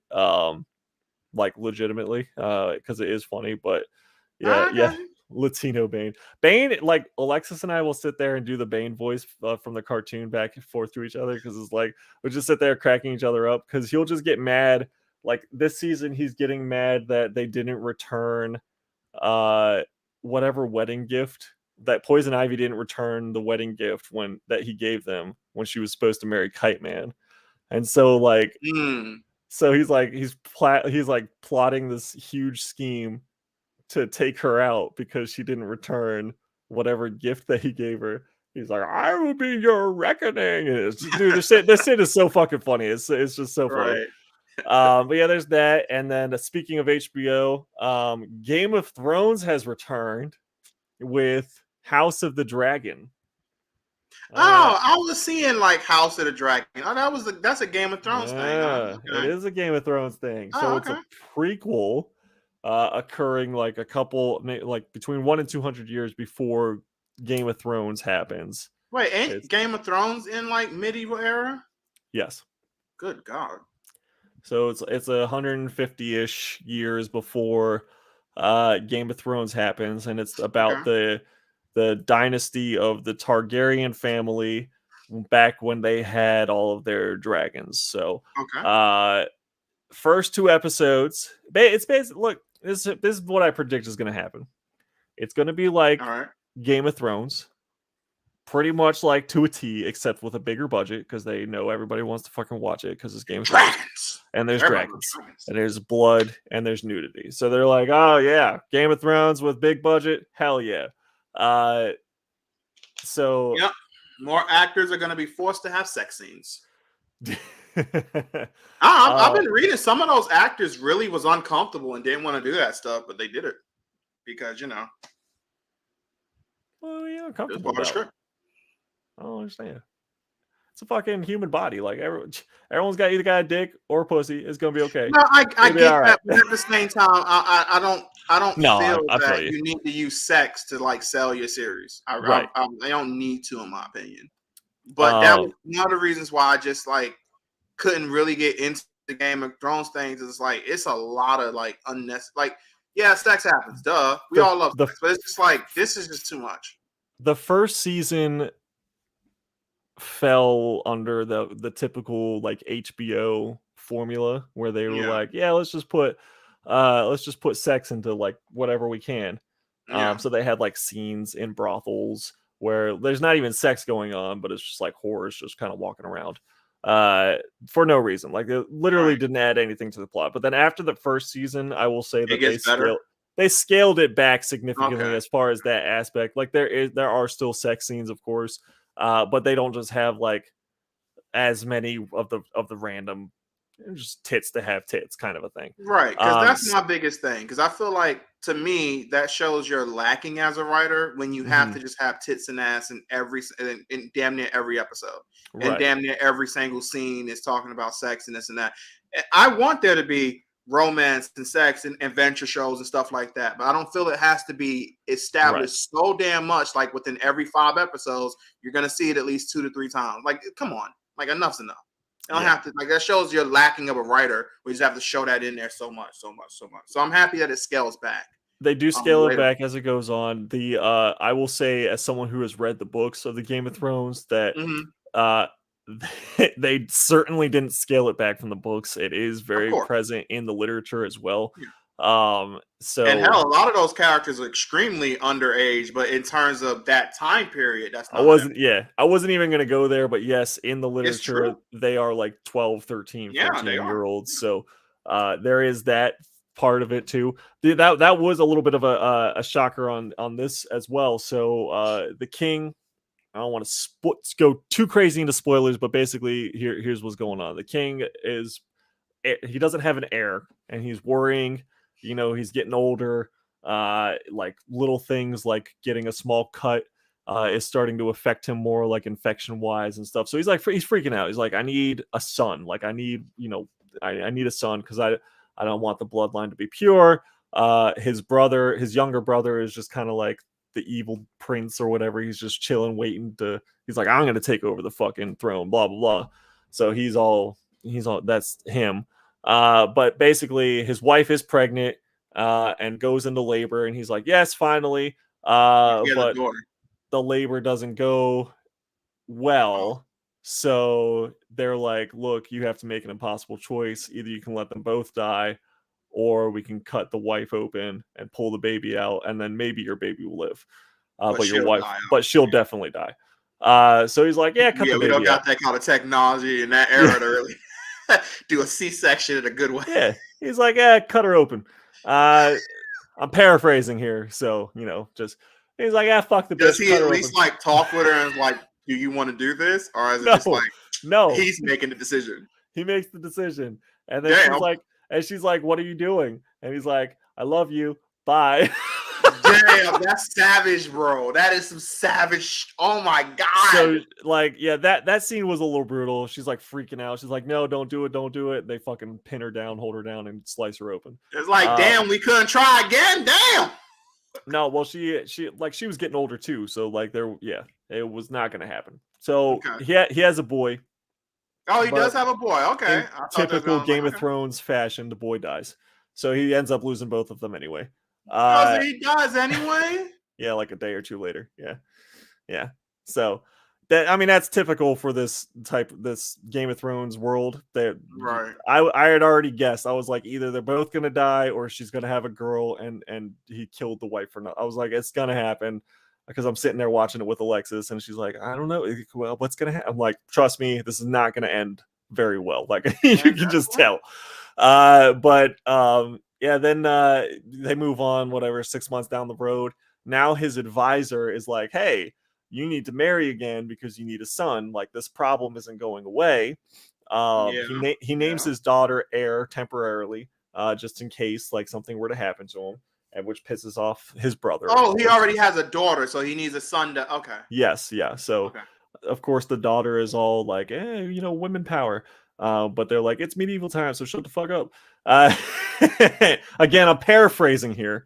like legitimately, because it is funny. But yeah, Latino Bane. Bane, like Alexis and I will sit there and do the Bane voice from the cartoon back and forth to each other because it's like we'll just sit there cracking each other up because he'll just get mad. Like this season, he's getting mad that they didn't return whatever wedding gift that Poison Ivy didn't return the wedding gift when that he gave them when she was supposed to marry Kite Man. And so like so he's like he's like plotting this huge scheme to take her out because she didn't return whatever gift that he gave her. He's like, I will be your reckoning. And it's just, dude, this shit is so fucking funny. It's just so funny. Right. But yeah, there's that. And then speaking of HBO, Game of Thrones has returned with House of the Dragon. I was seeing like House of the Dragon. Oh, that's a Game of Thrones thing. Okay. It is a Game of Thrones thing. So it's a prequel occurring like a couple, like between 100 and 200 years before Game of Thrones happens. Wait, ain't Game of Thrones in like medieval era? Yes. Good God. So it's 150-ish years before Game of Thrones happens, and it's about the dynasty of the Targaryen family back when they had all of their dragons. So first 2 episodes, it's basically, look, this is what I predict is going to happen. It's going to be like Game of Thrones, pretty much like to a T, except with a bigger budget because they know everybody wants to fucking watch it because it's Game of Thrones. And there's dragons, and there's blood, and there's nudity. So they're like, oh yeah, Game of Thrones with big budget, hell yeah. So yep, more actors are going to be forced to have sex scenes. I've been reading some of those actors really was uncomfortable and didn't want to do that stuff, but they did it because well, yeah, comfortable about it. I don't understand. It's a fucking human body. Like everyone's got either got a dick or a pussy. It's gonna be okay. No, I get that, but at the same time, I don't feel that you need to use sex to like sell your series. I don't need to, in my opinion. But that was one of the reasons why I just like couldn't really get into the Game of Thrones things. It's like it's a lot of like unnecessary. Like yeah, sex happens. Duh, we all love sex, but it's just like this is just too much. The first season fell under the typical like HBO formula where they were like, yeah, let's just put sex into like whatever we can. So they had like scenes in brothels where there's not even sex going on, but it's just like whores just kind of walking around for no reason. Like it literally didn't add anything to the plot. But then after the first season, I will say that they scaled it back significantly as far as that aspect. Like there are still sex scenes, of course. But they don't just have like as many of the random just tits to have tits kind of a thing, right? Because that's my biggest thing. Because I feel like to me that shows you're lacking as a writer when you have to just have tits and ass in damn near every episode, and damn near every single scene is talking about sex and this and that. And I want there to be romance and sex and adventure shows and stuff like that, but I don't feel it has to be established so damn much. Like within every 5 episodes you're gonna see it at least 2 to 3 times. Like come on, like enough's enough. You don't have to, like that shows you're lacking of a writer. We just have to show that in there so much. So I'm happy that it scales back. They do scale it back as it goes on. The I will say, as someone who has read the books of the Game of Thrones, that they certainly didn't scale it back from the books. It is very present in the literature as well. So and hell, a lot of those characters are extremely underage, but in terms of that time period, that's not I wasn't even going to go there, but yes, in the literature they are like 12, 13, 14-year-olds. So there is that part of it too. That was a little bit of a shocker on this as well. So the king, I don't want to go too crazy into spoilers, but basically here's what's going on. The king he doesn't have an heir, and he's worrying. He's getting older. Like little things like getting a small cut is starting to affect him more, like infection wise and stuff. So he's freaking out. He's like, I need a son. Like I need a son because I don't want the bloodline to be pure. His younger brother is just kind of like the evil prince or whatever. He's just chilling, waiting he's like, I'm going to take over the fucking throne, blah, blah, blah. So he's all, that's him. But basically his wife is pregnant. and goes into labor, and he's like, yes, finally. He has a But daughter. the labor doesn't go Oh, well. So they're like, look, you have to make an impossible choice. Either you can let them both die, or we can cut the wife open and pull the baby out, and then maybe your baby will live. but But your she'll wife, die. but she'll definitely die. So he's like, yeah, cut Yeah, the we don't baby out. got that kind of technology in that era to really do a C-section in a good way. Yeah, he's like, yeah, cut her open. I'm paraphrasing here, so just he's like, fuck the Does bitch, he cut at her least open. like talk with her and like, do you want to do this, or is it just No, like no, he's making the decision? he makes the decision, and then Damn, she's like, what are you doing? And he's like, I love you, bye. damn, that's savage, bro. That is some savage. Oh my god. So like, yeah, that scene was a little brutal. She's like freaking out. She's like, no, don't do it. They fucking pin her down, hold her down, and slice her open. It's like, damn, we couldn't try again. Damn. No, well, she was getting older too, so like it was not gonna happen. So Okay. he has a boy. Oh, he does But have a boy. Okay. in I thought that was typical gonna, like, Game of okay. Thrones fashion, the boy dies. So he ends up losing both of them anyway. Oh, so he dies anyway? Yeah, like a day or two later. Yeah. So that's typical for this Game of Thrones world. That Right. I had already guessed. I was like, either they're both gonna die or she's gonna have a girl, and he killed the wife for nothing. I was like, it's gonna happen, because I'm sitting there watching it with Alexis, and she's like, I don't know, well, what's gonna happen? I'm like, trust me, this is not gonna end very well. Like, you can just tell. But yeah, then they move on, whatever, 6 months down the road. Now his advisor is like, hey, you need to marry again because you need a son. Like, this problem isn't going away. He names his daughter Heir temporarily, just in case like something were to happen to him, and which pisses off his brother. Oh, he already has a daughter, so he needs a son to. Okay. Yes, yeah. So, of course, the daughter is all like, women power. But they're like, it's medieval times, so shut the fuck up. Again, I'm paraphrasing here.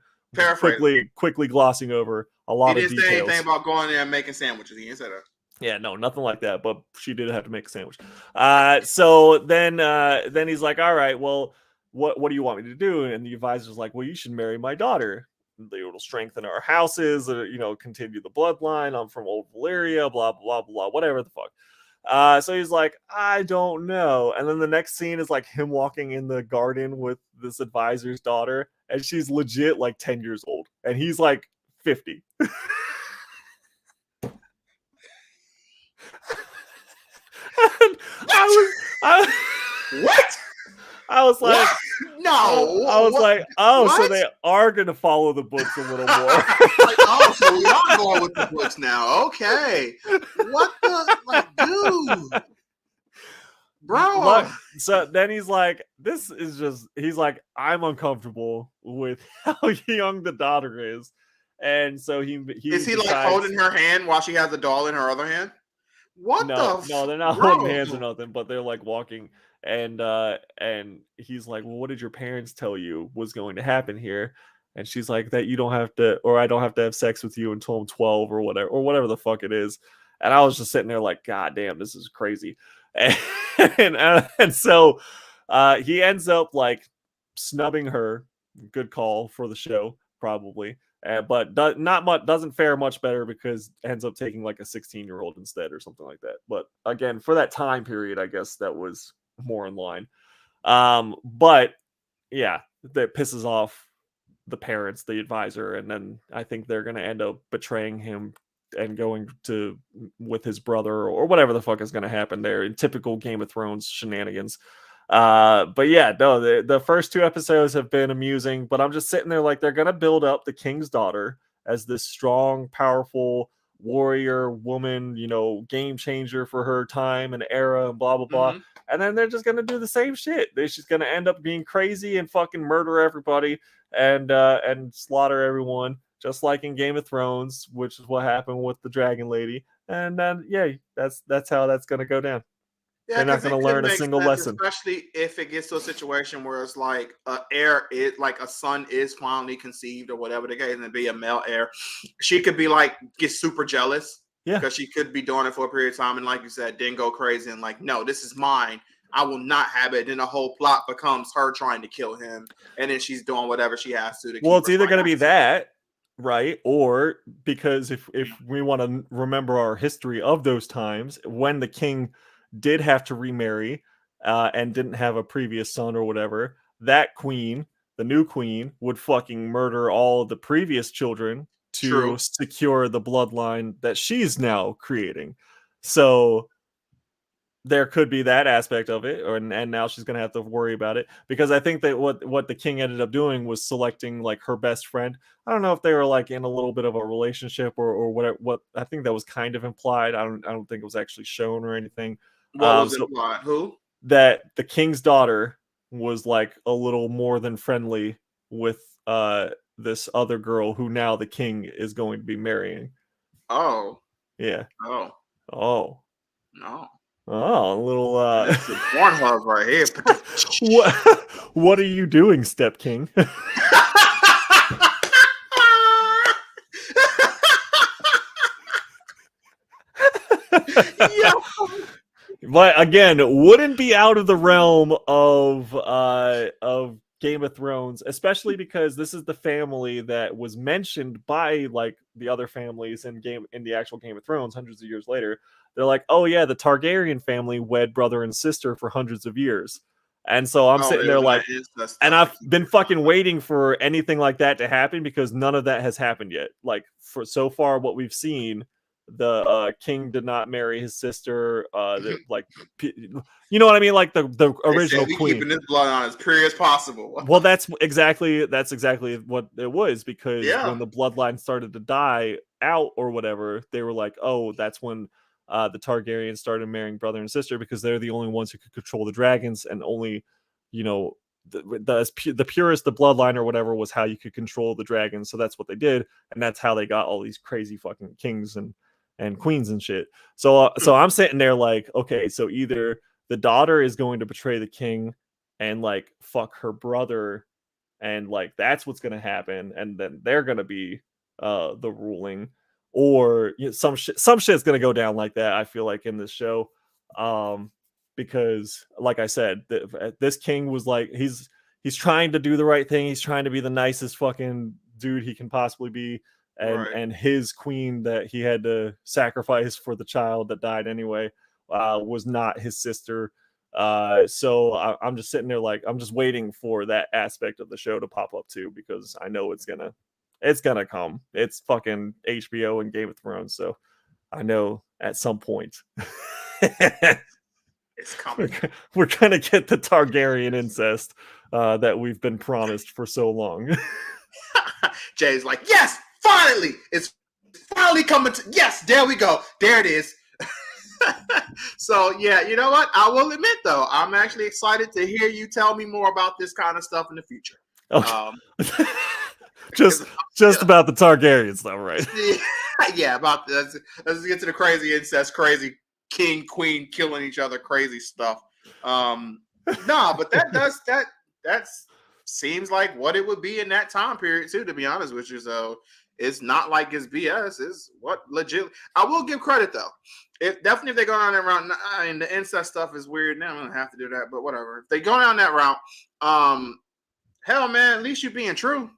Quickly glossing over a lot of details. He didn't say anything about going there and making sandwiches. He didn't say that. Yeah, no, nothing like that. But she did have to make a sandwich. So then he's like, all right, well, what do you want me to do? And the advisor's like, well, you should marry my daughter. It'll strengthen our houses, continue the bloodline. I'm from old Valyria, blah, blah, blah, whatever the fuck. So he's like, I don't know. And then the next scene is like him walking in the garden with this advisor's daughter, and she's legit like 10 years old, and he's like 50. What? I was like, what? No. I was like, oh, so they are going to follow the books a little more. Like, oh, so we are going with the books now. Okay. What the, dude? Bro. So then he's like, he's like, I'm uncomfortable with how young the daughter is. And so he is he decides, like holding her hand while she has the doll in her other hand? No, they're not holding hands or nothing, but they're like walking, and he's like, well, what did your parents tell you was going to happen here? And she's like, that you don't have to, or I don't have to have sex with you until I'm 12 or whatever the fuck it is. And I was just sitting there like, God damn, this is crazy. And so he ends up like snubbing her. Good call for the show, probably. But doesn't fare much better, because ends up taking like a 16-year-old instead or something like that. But again, for that time period, I guess that was more in line. But yeah, that pisses off the parents, the advisor, and then I think they're gonna end up betraying him and going with his brother or whatever the fuck is gonna happen there in typical Game of Thrones shenanigans. But yeah, no, the first 2 episodes have been amusing, but I'm just sitting there like, they're gonna build up the king's daughter as this strong, powerful warrior woman, game changer for her time and era and blah blah blah. Mm-hmm. And then they're just gonna do the same shit. They're just gonna end up being crazy and fucking murder everybody and slaughter everyone, just like in Game of Thrones, which is what happened with the Dragon Lady. And then that's how that's gonna go down. Yeah, they're not going to learn a single lesson, especially if it gets to a situation where it's like a son is finally conceived or whatever the case, and be a male heir. She could be like get super jealous, because she could be doing it for a period of time, and like you said, then go crazy and like, no, this is mine. I will not have it. Then the whole plot becomes her trying to kill him, and then she's doing whatever she has to Well, keep it's her either spine going to be active. that, right? Or because if we want to remember our history of those times when the king did have to remarry and didn't have a previous son or whatever, that queen, the new queen, would fucking murder all of the previous children to True. secure the bloodline that she's now creating. So there could be that aspect of it, and now she's gonna have to worry about it, because I think that what the king ended up doing was selecting like her best friend. I don't know if they were like in a little bit of a relationship or whatever. What I think that was kind of implied. I don't think it was actually shown or anything. What was So implied? Who? that the king's daughter was like a little more than friendly with this other girl who now the king is going to be marrying. Oh, Yeah. oh, Oh. no. Oh, a little This is Pornhub right here. what what are you doing, Step King? Yeah. But again, wouldn't be out of the realm of Game of Thrones, especially because this is the family that was mentioned by like the other families in the actual Game of Thrones hundreds of years later. They're like, "Oh yeah, the Targaryen family wed brother and sister for hundreds of years." And so I'm Oh, sitting it there was like, that incest and stuff. I've been fucking waiting for anything like that to happen because none of that has happened yet. Like for so far what we've seen, the king did not marry his sister. Like, you know what I mean? Like the They said original we queen. keeping this blood on as pure as possible. Well, that's exactly what it was, because when Yeah. the bloodline started to die out or whatever, they were like, oh, that's when the Targaryens started marrying brother and sister, because they're the only ones who could control the dragons, and only, you know, the purest the bloodline or whatever was how you could control the dragons. So that's what they did, and that's how they got all these crazy fucking kings and queens and shit. So I'm sitting there like, okay, so either the daughter is going to betray the king and like fuck her brother, and like that's what's gonna happen, and then they're gonna be the ruling, or you know, some shit's gonna go down like that, I feel like, in this show. um because like I said, this king was like, he's trying to do the right thing, he's trying to be the nicest fucking dude he can possibly be, Right. and his queen that he had to sacrifice for the child that died anyway was not his sister. So I'm just sitting there like, I'm just waiting for that aspect of the show to pop up too, because I know it's gonna come. It's fucking HBO and Game of Thrones, so I know at some point It's we're, coming. we're gonna get the Targaryen incest that we've been promised for so long. Jay's like, yes, finally. It's finally coming to, yes, there we go. There it is. So yeah, you know what? I will admit though, I'm actually excited to hear you tell me more about this kind of stuff in the future. Okay. Because just about the Targaryens though, right? yeah, about this. Let's get to the crazy incest, crazy king, queen killing each other, crazy stuff. No, but that seems like what it would be in that time period too, to be honest with you. So it's not like it's BS. It's what legit. I will give credit though. If definitely if they go down that route, I mean the incest stuff is weird. Now I'm gonna have to do that, but whatever. If they go down that route, hell man, at least you're being true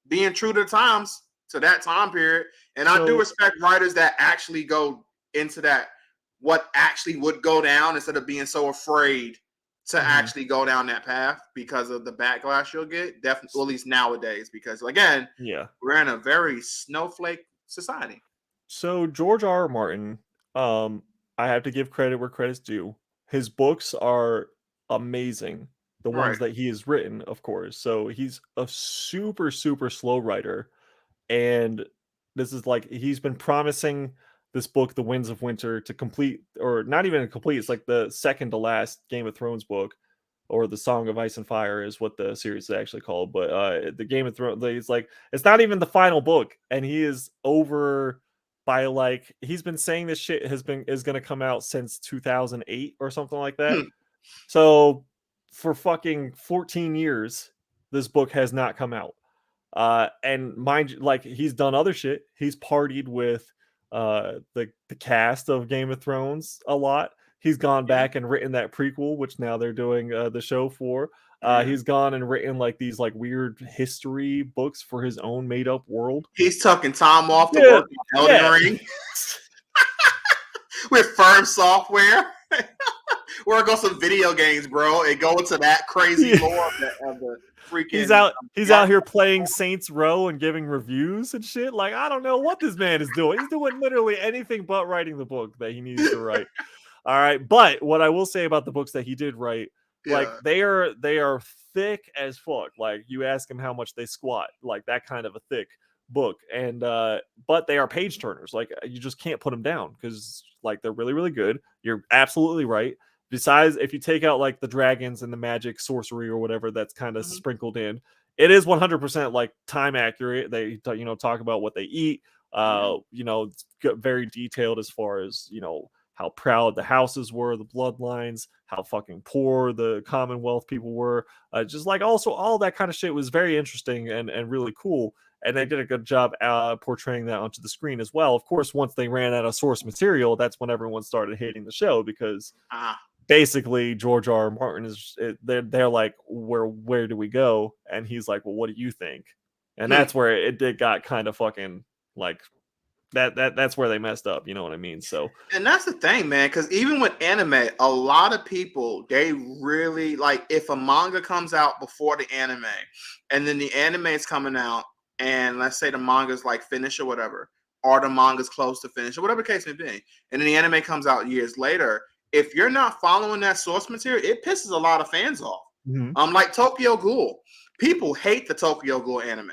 to the times, to that time period. And I do So respect writers that actually go into that, what actually would go down, instead of being so afraid to actually go down that path because of the backlash you'll get. Definitely, well, at least nowadays, because again, yeah. we're in a very snowflake society. So George R. R. Martin, I have to give credit where credit's due. His books are amazing. The ones Right. that he has written, of course. So he's a super, super slow writer. And this is like, he's been promising this book, The Winds of Winter, to complete, or not even complete. It's like the second to last Game of Thrones book, or the Song of Ice and Fire is what the series is actually called. But the Game of Thrones, it's like, it's not even the final book, and he is over by like, he's been saying this shit is going to come out since 2008 or something like that. Hmm. So for fucking 14 years, this book has not come out. And mind you, like, he's done other shit. He's partied with the cast of Game of Thrones a lot. He's gone back and written that prequel, which now they're doing the show for. He's gone and written like these like weird history books for his own made up world. He's tucking time off to work on Elden Ring with Firm Software. Work on some video games, bro, and go into that crazy lore of the freaking. He's out here playing Saints Row and giving reviews and shit. Like, I don't know what this man is doing. He's doing literally anything but writing the book that he needs to write. All right, but what I will say about the books that he did write, like they are thick as fuck. Like you ask him how much they squat, like that kind of a thick book. And but they are page turners. Like you just can't put them down because like they're really, really good. You're absolutely right. Besides, if you take out like the dragons and the magic sorcery or whatever that's kind of sprinkled in, it is 100% like time accurate. They talk about what they eat. It's very detailed as far as how proud the houses were, the bloodlines, how fucking poor the Commonwealth people were. Just like also all that kind of shit was very interesting and really cool. And they did a good job portraying that onto the screen as well. Of course, once they ran out of source material, that's when everyone started hating the show because basically George R.R. Martin they're like, where do we go? And he's like, well, what do you think? And that's where it got kind of fucking like that's where they messed up, you know what I mean? So, and that's the thing, man, because even with anime, a lot of people, they really like if a manga comes out before the anime and then the anime is coming out and let's say the manga's like finished or whatever, or the manga's close to finish or whatever the case may be, and then the anime comes out years later, if you're not following that source material, it pisses a lot of fans off. Like Tokyo Ghoul, people hate the Tokyo Ghoul anime.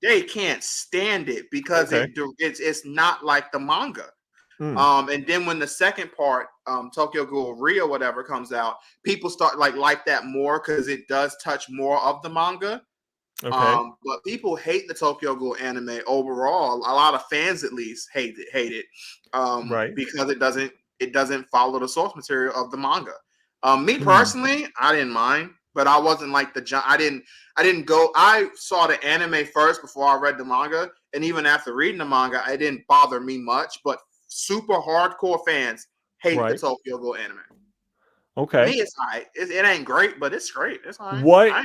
They can't stand it because it's not like the manga. And then when the second part, Tokyo Ghoul Re or whatever comes out, people start like that more because it does touch more of the manga. But people hate the Tokyo Ghoul anime overall. A lot of fans at least hate it. Because it doesn't follow the source material of the manga. Me personally, I didn't mind. But I wasn't like I didn't go. I saw the anime first before I read the manga, and even after reading the manga, it didn't bother me much. But super hardcore fans hate the Tokyo Ghoul anime. Me, it's all right. It ain't great, but it's great. It's all right.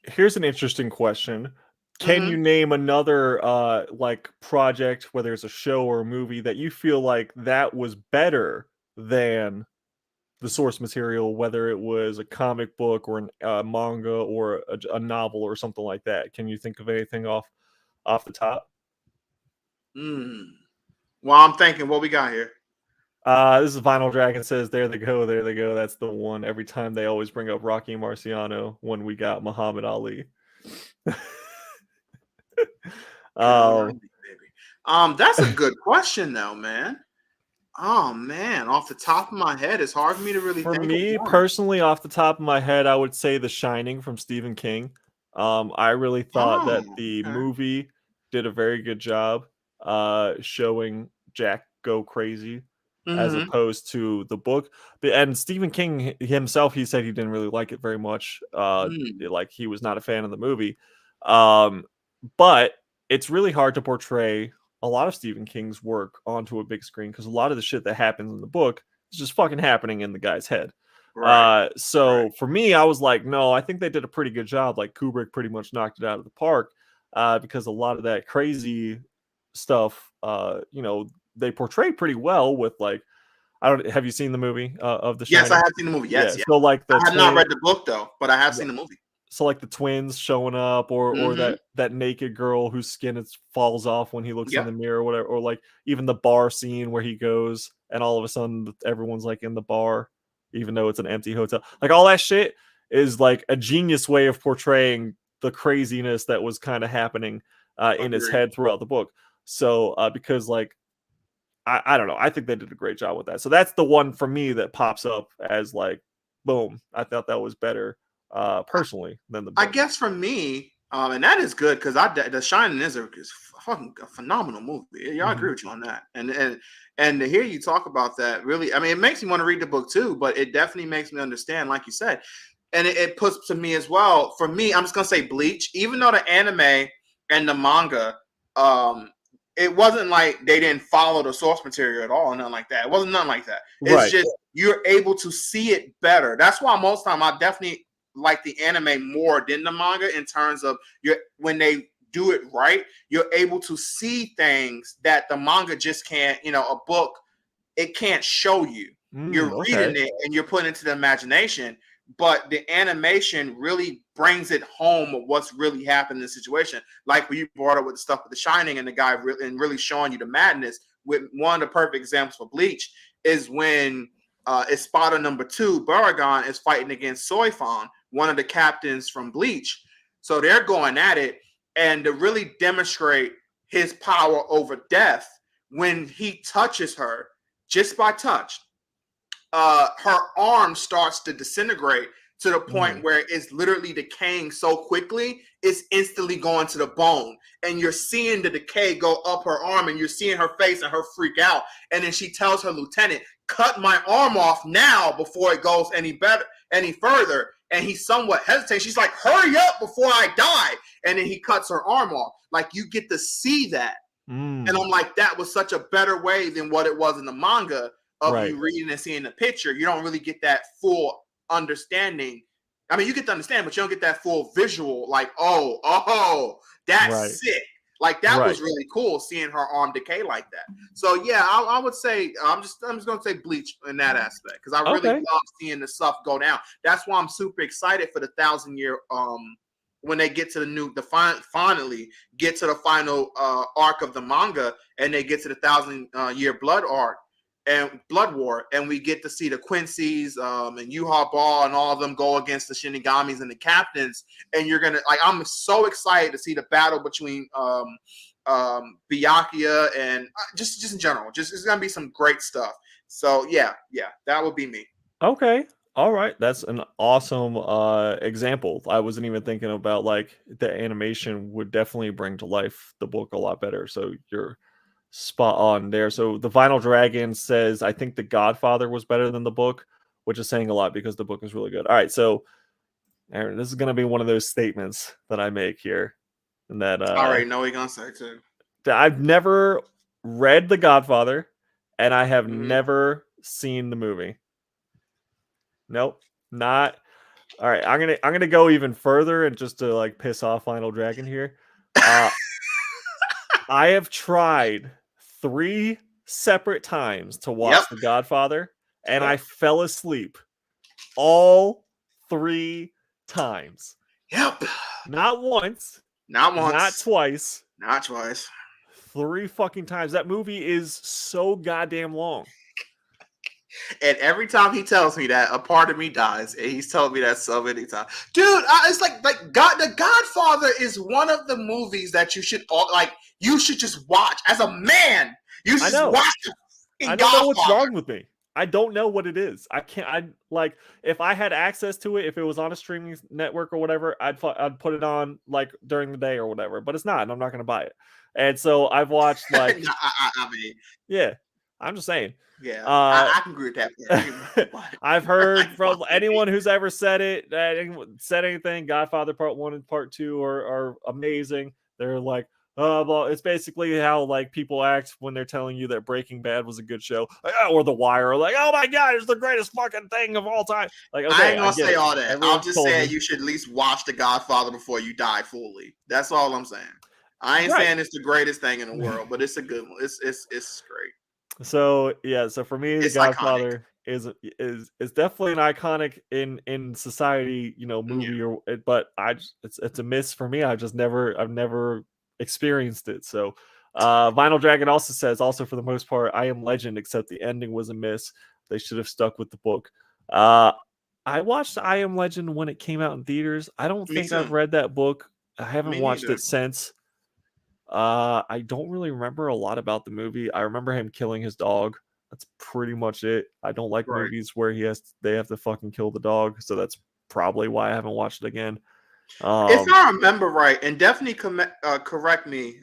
Here's an interesting question: can you name another like project, whether it's a show or a movie, that you feel like that was better than the source material, whether it was a comic book or a manga or a novel or something like that? Can you think of anything off the top? Well, I'm thinking what we got here. This is Vinyl Dragon says, there they go. That's the one. Every time they always bring up Rocky Marciano when we got Muhammad Ali. That's a good question though, man. Oh man, off the top of my head, it's hard for me to really think. For me personally, off the top of my head, I would say The Shining from Stephen King. I really thought that the movie did a very good job showing Jack go crazy as opposed to the book. And Stephen King himself, he said he didn't really like it very much. Like he was not a fan of the movie. But it's really hard to portray a lot of Stephen King's work onto a big screen because a lot of the shit that happens in the book is just fucking happening in the guy's head. For me, I was like, no, I think they did a pretty good job. Like Kubrick pretty much knocked it out of the park because a lot of that crazy stuff, they portray pretty well with like, have you seen the movie of The Shining? Yes, I have seen the movie. Yes. So like I have not read the book though, but I have seen the movie. So like the twins showing up or that naked girl whose skin falls off when he looks in the mirror or whatever, or like even the bar scene where he goes and all of a sudden everyone's like in the bar even though it's an empty hotel. Like all that shit is like a genius way of portraying the craziness that was kind of happening in his head throughout the book. So because like I don't know, I think they did a great job with that. So that's the one for me that pops up as like boom, I thought that was better personally than the book. I guess for me, and that is good because The Shining is fucking a phenomenal movie. Yeah, I agree with you on that. And to hear you talk about that, really, I mean, it makes me want to read the book too, but it definitely makes me understand, like you said. And it puts to me as well, for me, I'm just gonna say Bleach, even though the anime and the manga it wasn't like they didn't follow the source material at all, nothing like that. It wasn't nothing like that. It's just you're able to see it better. That's why most time I definitely like the anime more than the manga in terms of when they do it right, you're able to see things that the manga just can't. A book, it can't show you. You're reading it and you're putting it into the imagination, but the animation really brings it home of what's really happened in the situation. Like when you brought up with the stuff with The Shining and the guy really showing you the madness. With one of the perfect examples for Bleach is when Espada #2, Baragon, is fighting against Soifon, one of the captains from Bleach. So they're going at it, and to really demonstrate his power over death, when he touches her, just by touch, her arm starts to disintegrate to the point where it's literally decaying so quickly, it's instantly going to the bone. And you're seeing the decay go up her arm, and you're seeing her face and her freak out. And then she tells her lieutenant, cut my arm off now before it goes any further. And he somewhat hesitates. She's like, hurry up before I die. And then he cuts her arm off. Like, you get to see that. And I'm like, that was such a better way than what it was in the manga of you reading and seeing the picture. You don't really get that full understanding. I mean, you get to understand, but you don't get that full visual, like, oh, that's sick. Like, that was really cool, seeing her arm decay like that. So yeah, I would say I'm just gonna say Bleach in that aspect, because I really love seeing the stuff go down. That's why I'm super excited for the 1,000-year when they get to finally get to the final arc of the manga, and they get to the 1,000-year blood arc and Blood War, and we get to see the Quincy's and Yuha Ball and all of them go against the Shinigamis and the captains. And you're gonna I'm so excited to see the battle between Byakuya and just in general. Just it's gonna be some great stuff. So yeah, that would be me. Okay. All right, that's an awesome example. I wasn't even thinking about, like, the animation would definitely bring to life the book a lot better. So you're spot on there. So the Vinyl Dragon says, I think The Godfather was better than the book, which is saying a lot because the book is really good. All right, so Aaron, this is going to be one of those statements that I make here. And that I already know what you're going to say too. I've never read The Godfather, and I have never seen the movie. Nope, not. All right, I'm gonna go even further, and just to like piss off Vinyl Dragon here. I have tried 3 separate times to watch The Godfather, and I fell asleep all 3 times. Yep. Not once. Not once. Not twice. Not twice. 3 fucking times. That movie is so goddamn long. And every time he tells me that, a part of me dies. And he's told me that so many times. Dude, it's like The Godfather is one of the movies that you should just watch. As a man, you should just watch it. I don't know what's wrong with me. I don't know what it is. I can't. If I had access to it, if it was on a streaming network or whatever, I'd put it on like during the day or whatever. But it's not, and I'm not going to buy it. And so I've watched like, I mean, yeah, I'm just saying. Yeah, I can agree with that. I've heard from anyone who's ever said anything. Godfather Part 1 and Part 2 are amazing. They're like, well, it's basically how like people act when they're telling you that Breaking Bad was a good show, or The Wire, like, oh my god, it's the greatest fucking thing of all time. Like, okay, I ain't gonna say all that. I'm just saying you should at least watch The Godfather before you die fully. That's all I'm saying. I ain't saying it's the greatest thing in the world, but it's a good one. It's great. So yeah, so for me, The Godfather is definitely an iconic in society, movie. But it's a miss for me. I've never experienced it. So Vinyl Dragon also says, also for the most part, I Am Legend, except the ending was a miss. They should have stuck with the book. I watched I Am Legend when it came out in theaters. I don't think I've read that book. I haven't watched it since. I don't really remember a lot about the movie. I remember him killing his dog. That's pretty much it. I don't like movies where they have to fucking kill the dog, so that's probably why I haven't watched it again. If I remember right, and definitely correct me,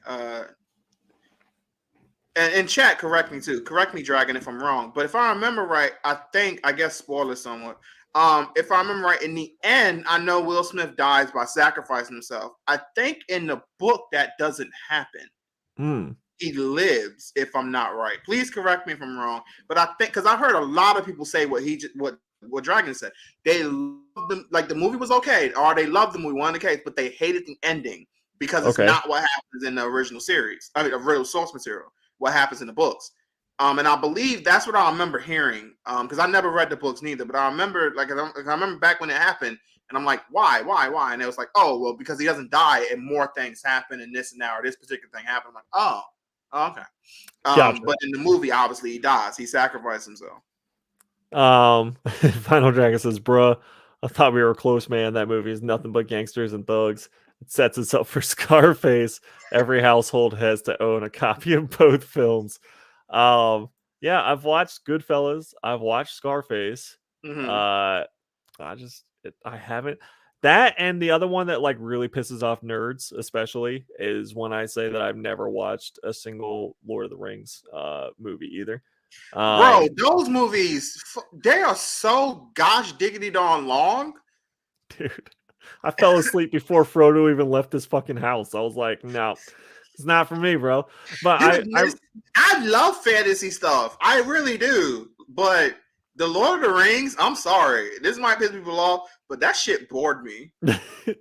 and chat, correct me too. Correct me, Dragon, if I'm wrong. But if I remember right, I guess spoilers somewhat. If I remember right, in the end, I know Will Smith dies by sacrificing himself. I think in the book that doesn't happen. he lives, if I'm not right. Please correct me if I'm wrong. But I think because I heard a lot of people say what Dragon said. They loved them, like the movie was okay, or they loved the movie, one of the case, but they hated the ending because it's not what happens in the original series. I mean, original source material. What happens in the books. And I believe that's what I remember hearing. Because I never read the books neither, but I remember I remember back when it happened, and I'm like, why? And it was like, oh, well, because he doesn't die, and more things happen, and this and that, or this particular thing happened. I'm like, oh, okay. Gotcha. But in the movie, obviously, he dies. He sacrificed himself. Final Dragon says, bruh, I thought we were close, man. That movie is nothing but gangsters and thugs. It sets us up for Scarface. Every household has to own a copy of both films. Yeah, I've watched Goodfellas. I've watched Scarface. I haven't. That and the other one that like really pisses off nerds, especially, is when I say that I've never watched a single Lord of the Rings movie either. Bro, those movies, they are so gosh diggity darn long. Dude, I fell asleep before Frodo even left his fucking house. I was like, no, it's not for me, bro. But Dude, I love fantasy stuff. I really do. But the Lord of the Rings, I'm sorry. This might piss people off, but that shit bored me.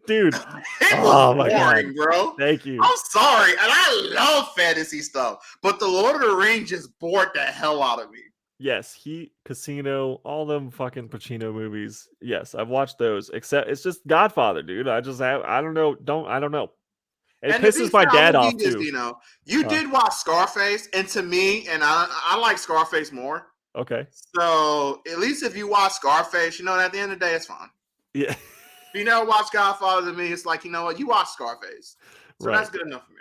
Dude. It was boring, bro. Thank you. I'm sorry. And I love fantasy stuff. But the Lord of the Rings just bored the hell out of me. Yes, Heat, Casino, all them fucking Pacino movies. Yes, I've watched those. Except it's just Godfather, dude. I don't know. It pisses my dad off too. You did watch Scarface, and to me, and I like Scarface more. Okay. So at least if you watch Scarface, at the end of the day, it's fine. Yeah. If you never watch Godfather, to me, it's like, you know what, you watch Scarface, so that's good enough for me.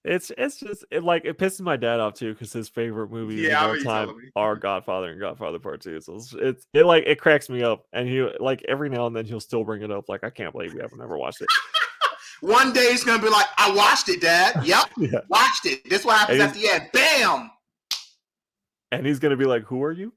It's just it pisses my dad off too because his favorite movies of all time are Godfather and Godfather Part 2. So it cracks me up, and he like every now and then he'll still bring it up. Like, I can't believe we haven't ever watched it. One day he's gonna be like, I watched it, Dad. Yep, yeah. Watched it. This is what happens at the end. Bam. And he's gonna be like, who are you?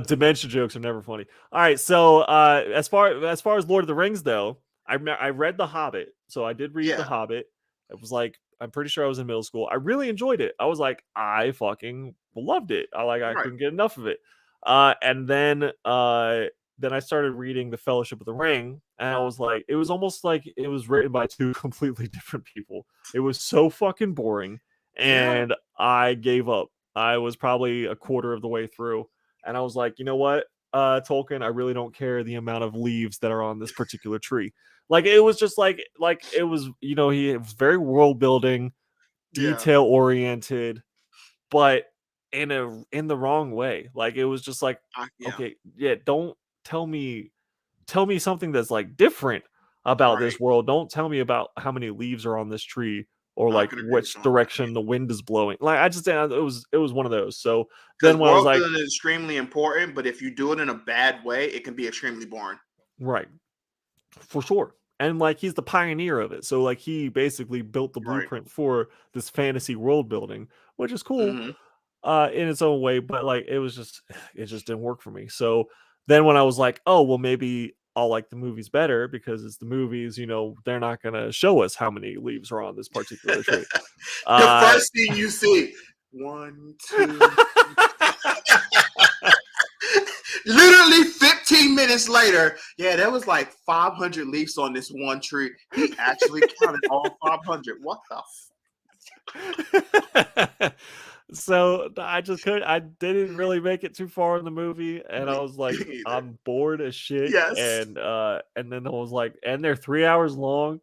Dementia jokes are never funny. All right, so as far as Lord of the Rings though, I read The Hobbit, so I did read The Hobbit. It was like, I'm pretty sure I was in middle school. I really enjoyed it. I was like, I fucking loved it. I couldn't get enough of it. And then I started reading The Fellowship of the Ring, and I was like, it was almost like it was written by two completely different people. It was so fucking boring, and I gave up. I was probably a quarter of the way through, and I was like, you know what, Tolkien, I really don't care the amount of leaves that are on this particular tree. Like, it was just like it was, it was very world building, detail oriented, but in the wrong way. Like, it was just like, okay, don't tell me something that's like different about this world. Don't tell me about how many leaves are on this tree, or like which direction the wind is blowing. Like, it was one of those. So then when I was like, world building is extremely important, but if you do it in a bad way, it can be extremely boring. Right. For sure. And like, he's the pioneer of it. So like, he basically built the blueprint for this fantasy world building, which is cool in its own way. But like, it just didn't work for me. So then when I was like, oh, well, maybe I'll like the movies better because it's the movies, they're not going to show us how many leaves are on this particular tree. The first thing you see, 1, 2, literally 15 minutes later, there was like 500 leaves on this one tree. He actually counted all 500. What the fuck? So I didn't really make it too far in the movie, and I was like, I'm bored as shit. And then I was like, and they're 3 hours long.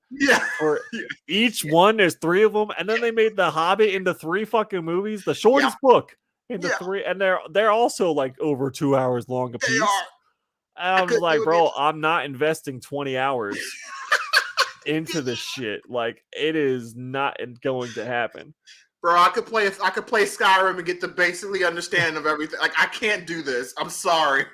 For each one, there's 3 of them, and then they made The Hobbit into 3 fucking movies, the shortest book into 3, and they're also like over 2 hours long a piece. And I was like, bro, I'm not investing 20 hours into this shit. Like, it is not going to happen. Bro, I could play Skyrim and get the basically understanding of everything. Like, I can't do this. I'm sorry.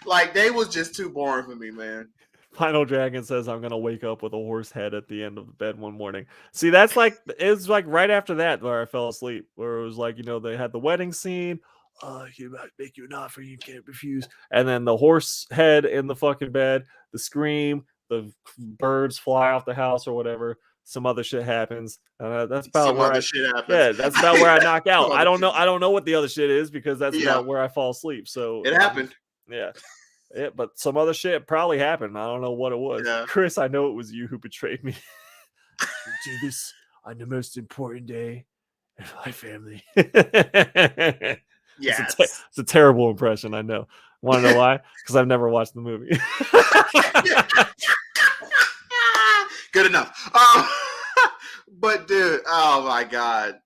Like, they was just too boring for me, man. Final Dragon says, I'm gonna wake up with a horse head at the end of the bed one morning. See, that's like, it's like right after that where I fell asleep, where it was like, they had the wedding scene. He might make you an offer you can't refuse. And then the horse head in the fucking bed, the scream, the birds fly off the house or whatever. some other shit happens. That's about Some where other I shit happens. yeah, that's about where I knock out. Some I other don't know. shit. I don't know what the other shit is because that's Yeah. about where I fall asleep. So It happened. yeah. Yeah, but some other shit probably happened. I don't know what it was. Yeah. Chris, I know it was you who betrayed me. You do this on the most important day in my family. Yes. It's a terrible impression, I know. Want to know why? Because I've never watched the movie. Good enough. But dude, oh my god.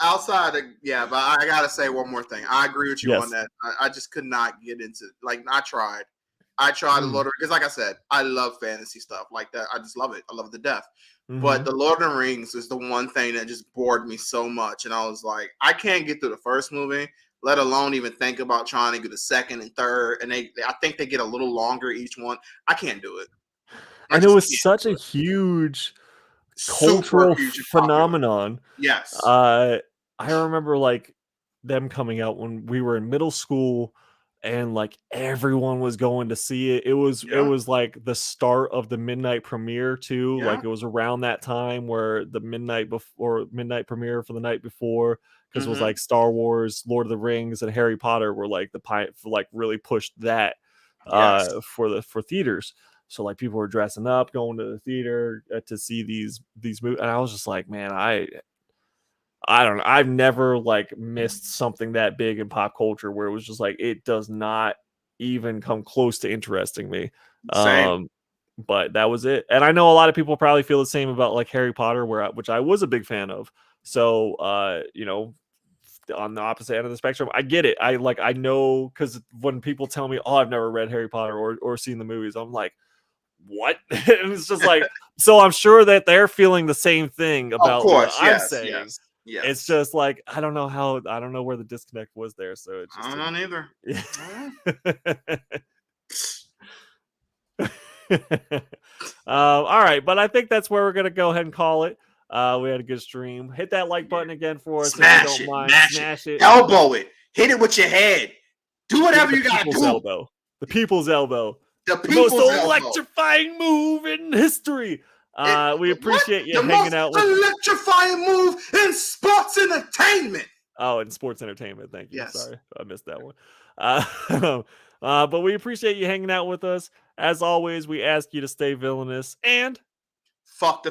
Outside of but I gotta say one more thing. I agree with you on that. I just could not get into I tried. The Lord of because like I said, I love fantasy stuff like that. I just love it. I love it to death. But the Lord of the Rings is the one thing that just bored me so much. And I was like, I can't get through the first movie, let alone even think about trying to get the second and third. And I think they get a little longer each one. I can't do it. And it was such a huge cultural phenomenon. Yes. I remember like them coming out when we were in middle school and like everyone was going to see it. It was like the start of the midnight premiere too. Like it was around that time where the midnight premiere for the night before, because it was like Star Wars, Lord of the Rings, and Harry Potter were like really pushed that for theaters. So like people were dressing up, going to the theater to see these movies, and I was just like, man, I don't know. I've never like missed something that big in pop culture where it was just like it does not even come close to interesting me. Same. But that was it. And I know a lot of people probably feel the same about like Harry Potter, which I was a big fan of. So you know, on the opposite end of the spectrum, I get it. I know because when people tell me, "Oh, I've never read Harry Potter or seen the movies," I'm like, what? And it's just like, so I'm sure that they're feeling the same thing about what I'm saying. Yes. It's just like I don't know where the disconnect was there. So it just I don't know neither. All right, but I think that's where we're gonna go ahead and call it. We had a good stream. Hit that like button again for us. Smash it. Elbow it. Hit it with your head. Do whatever you gotta do. Elbow. The people's elbow. The most electrifying move in history. We appreciate you hanging out with electrifying move in sports entertainment. Oh, in sports entertainment. Thank you. Yes. Sorry, I missed that one. But we appreciate you hanging out with us. As always, we ask you to stay villainous and fuck the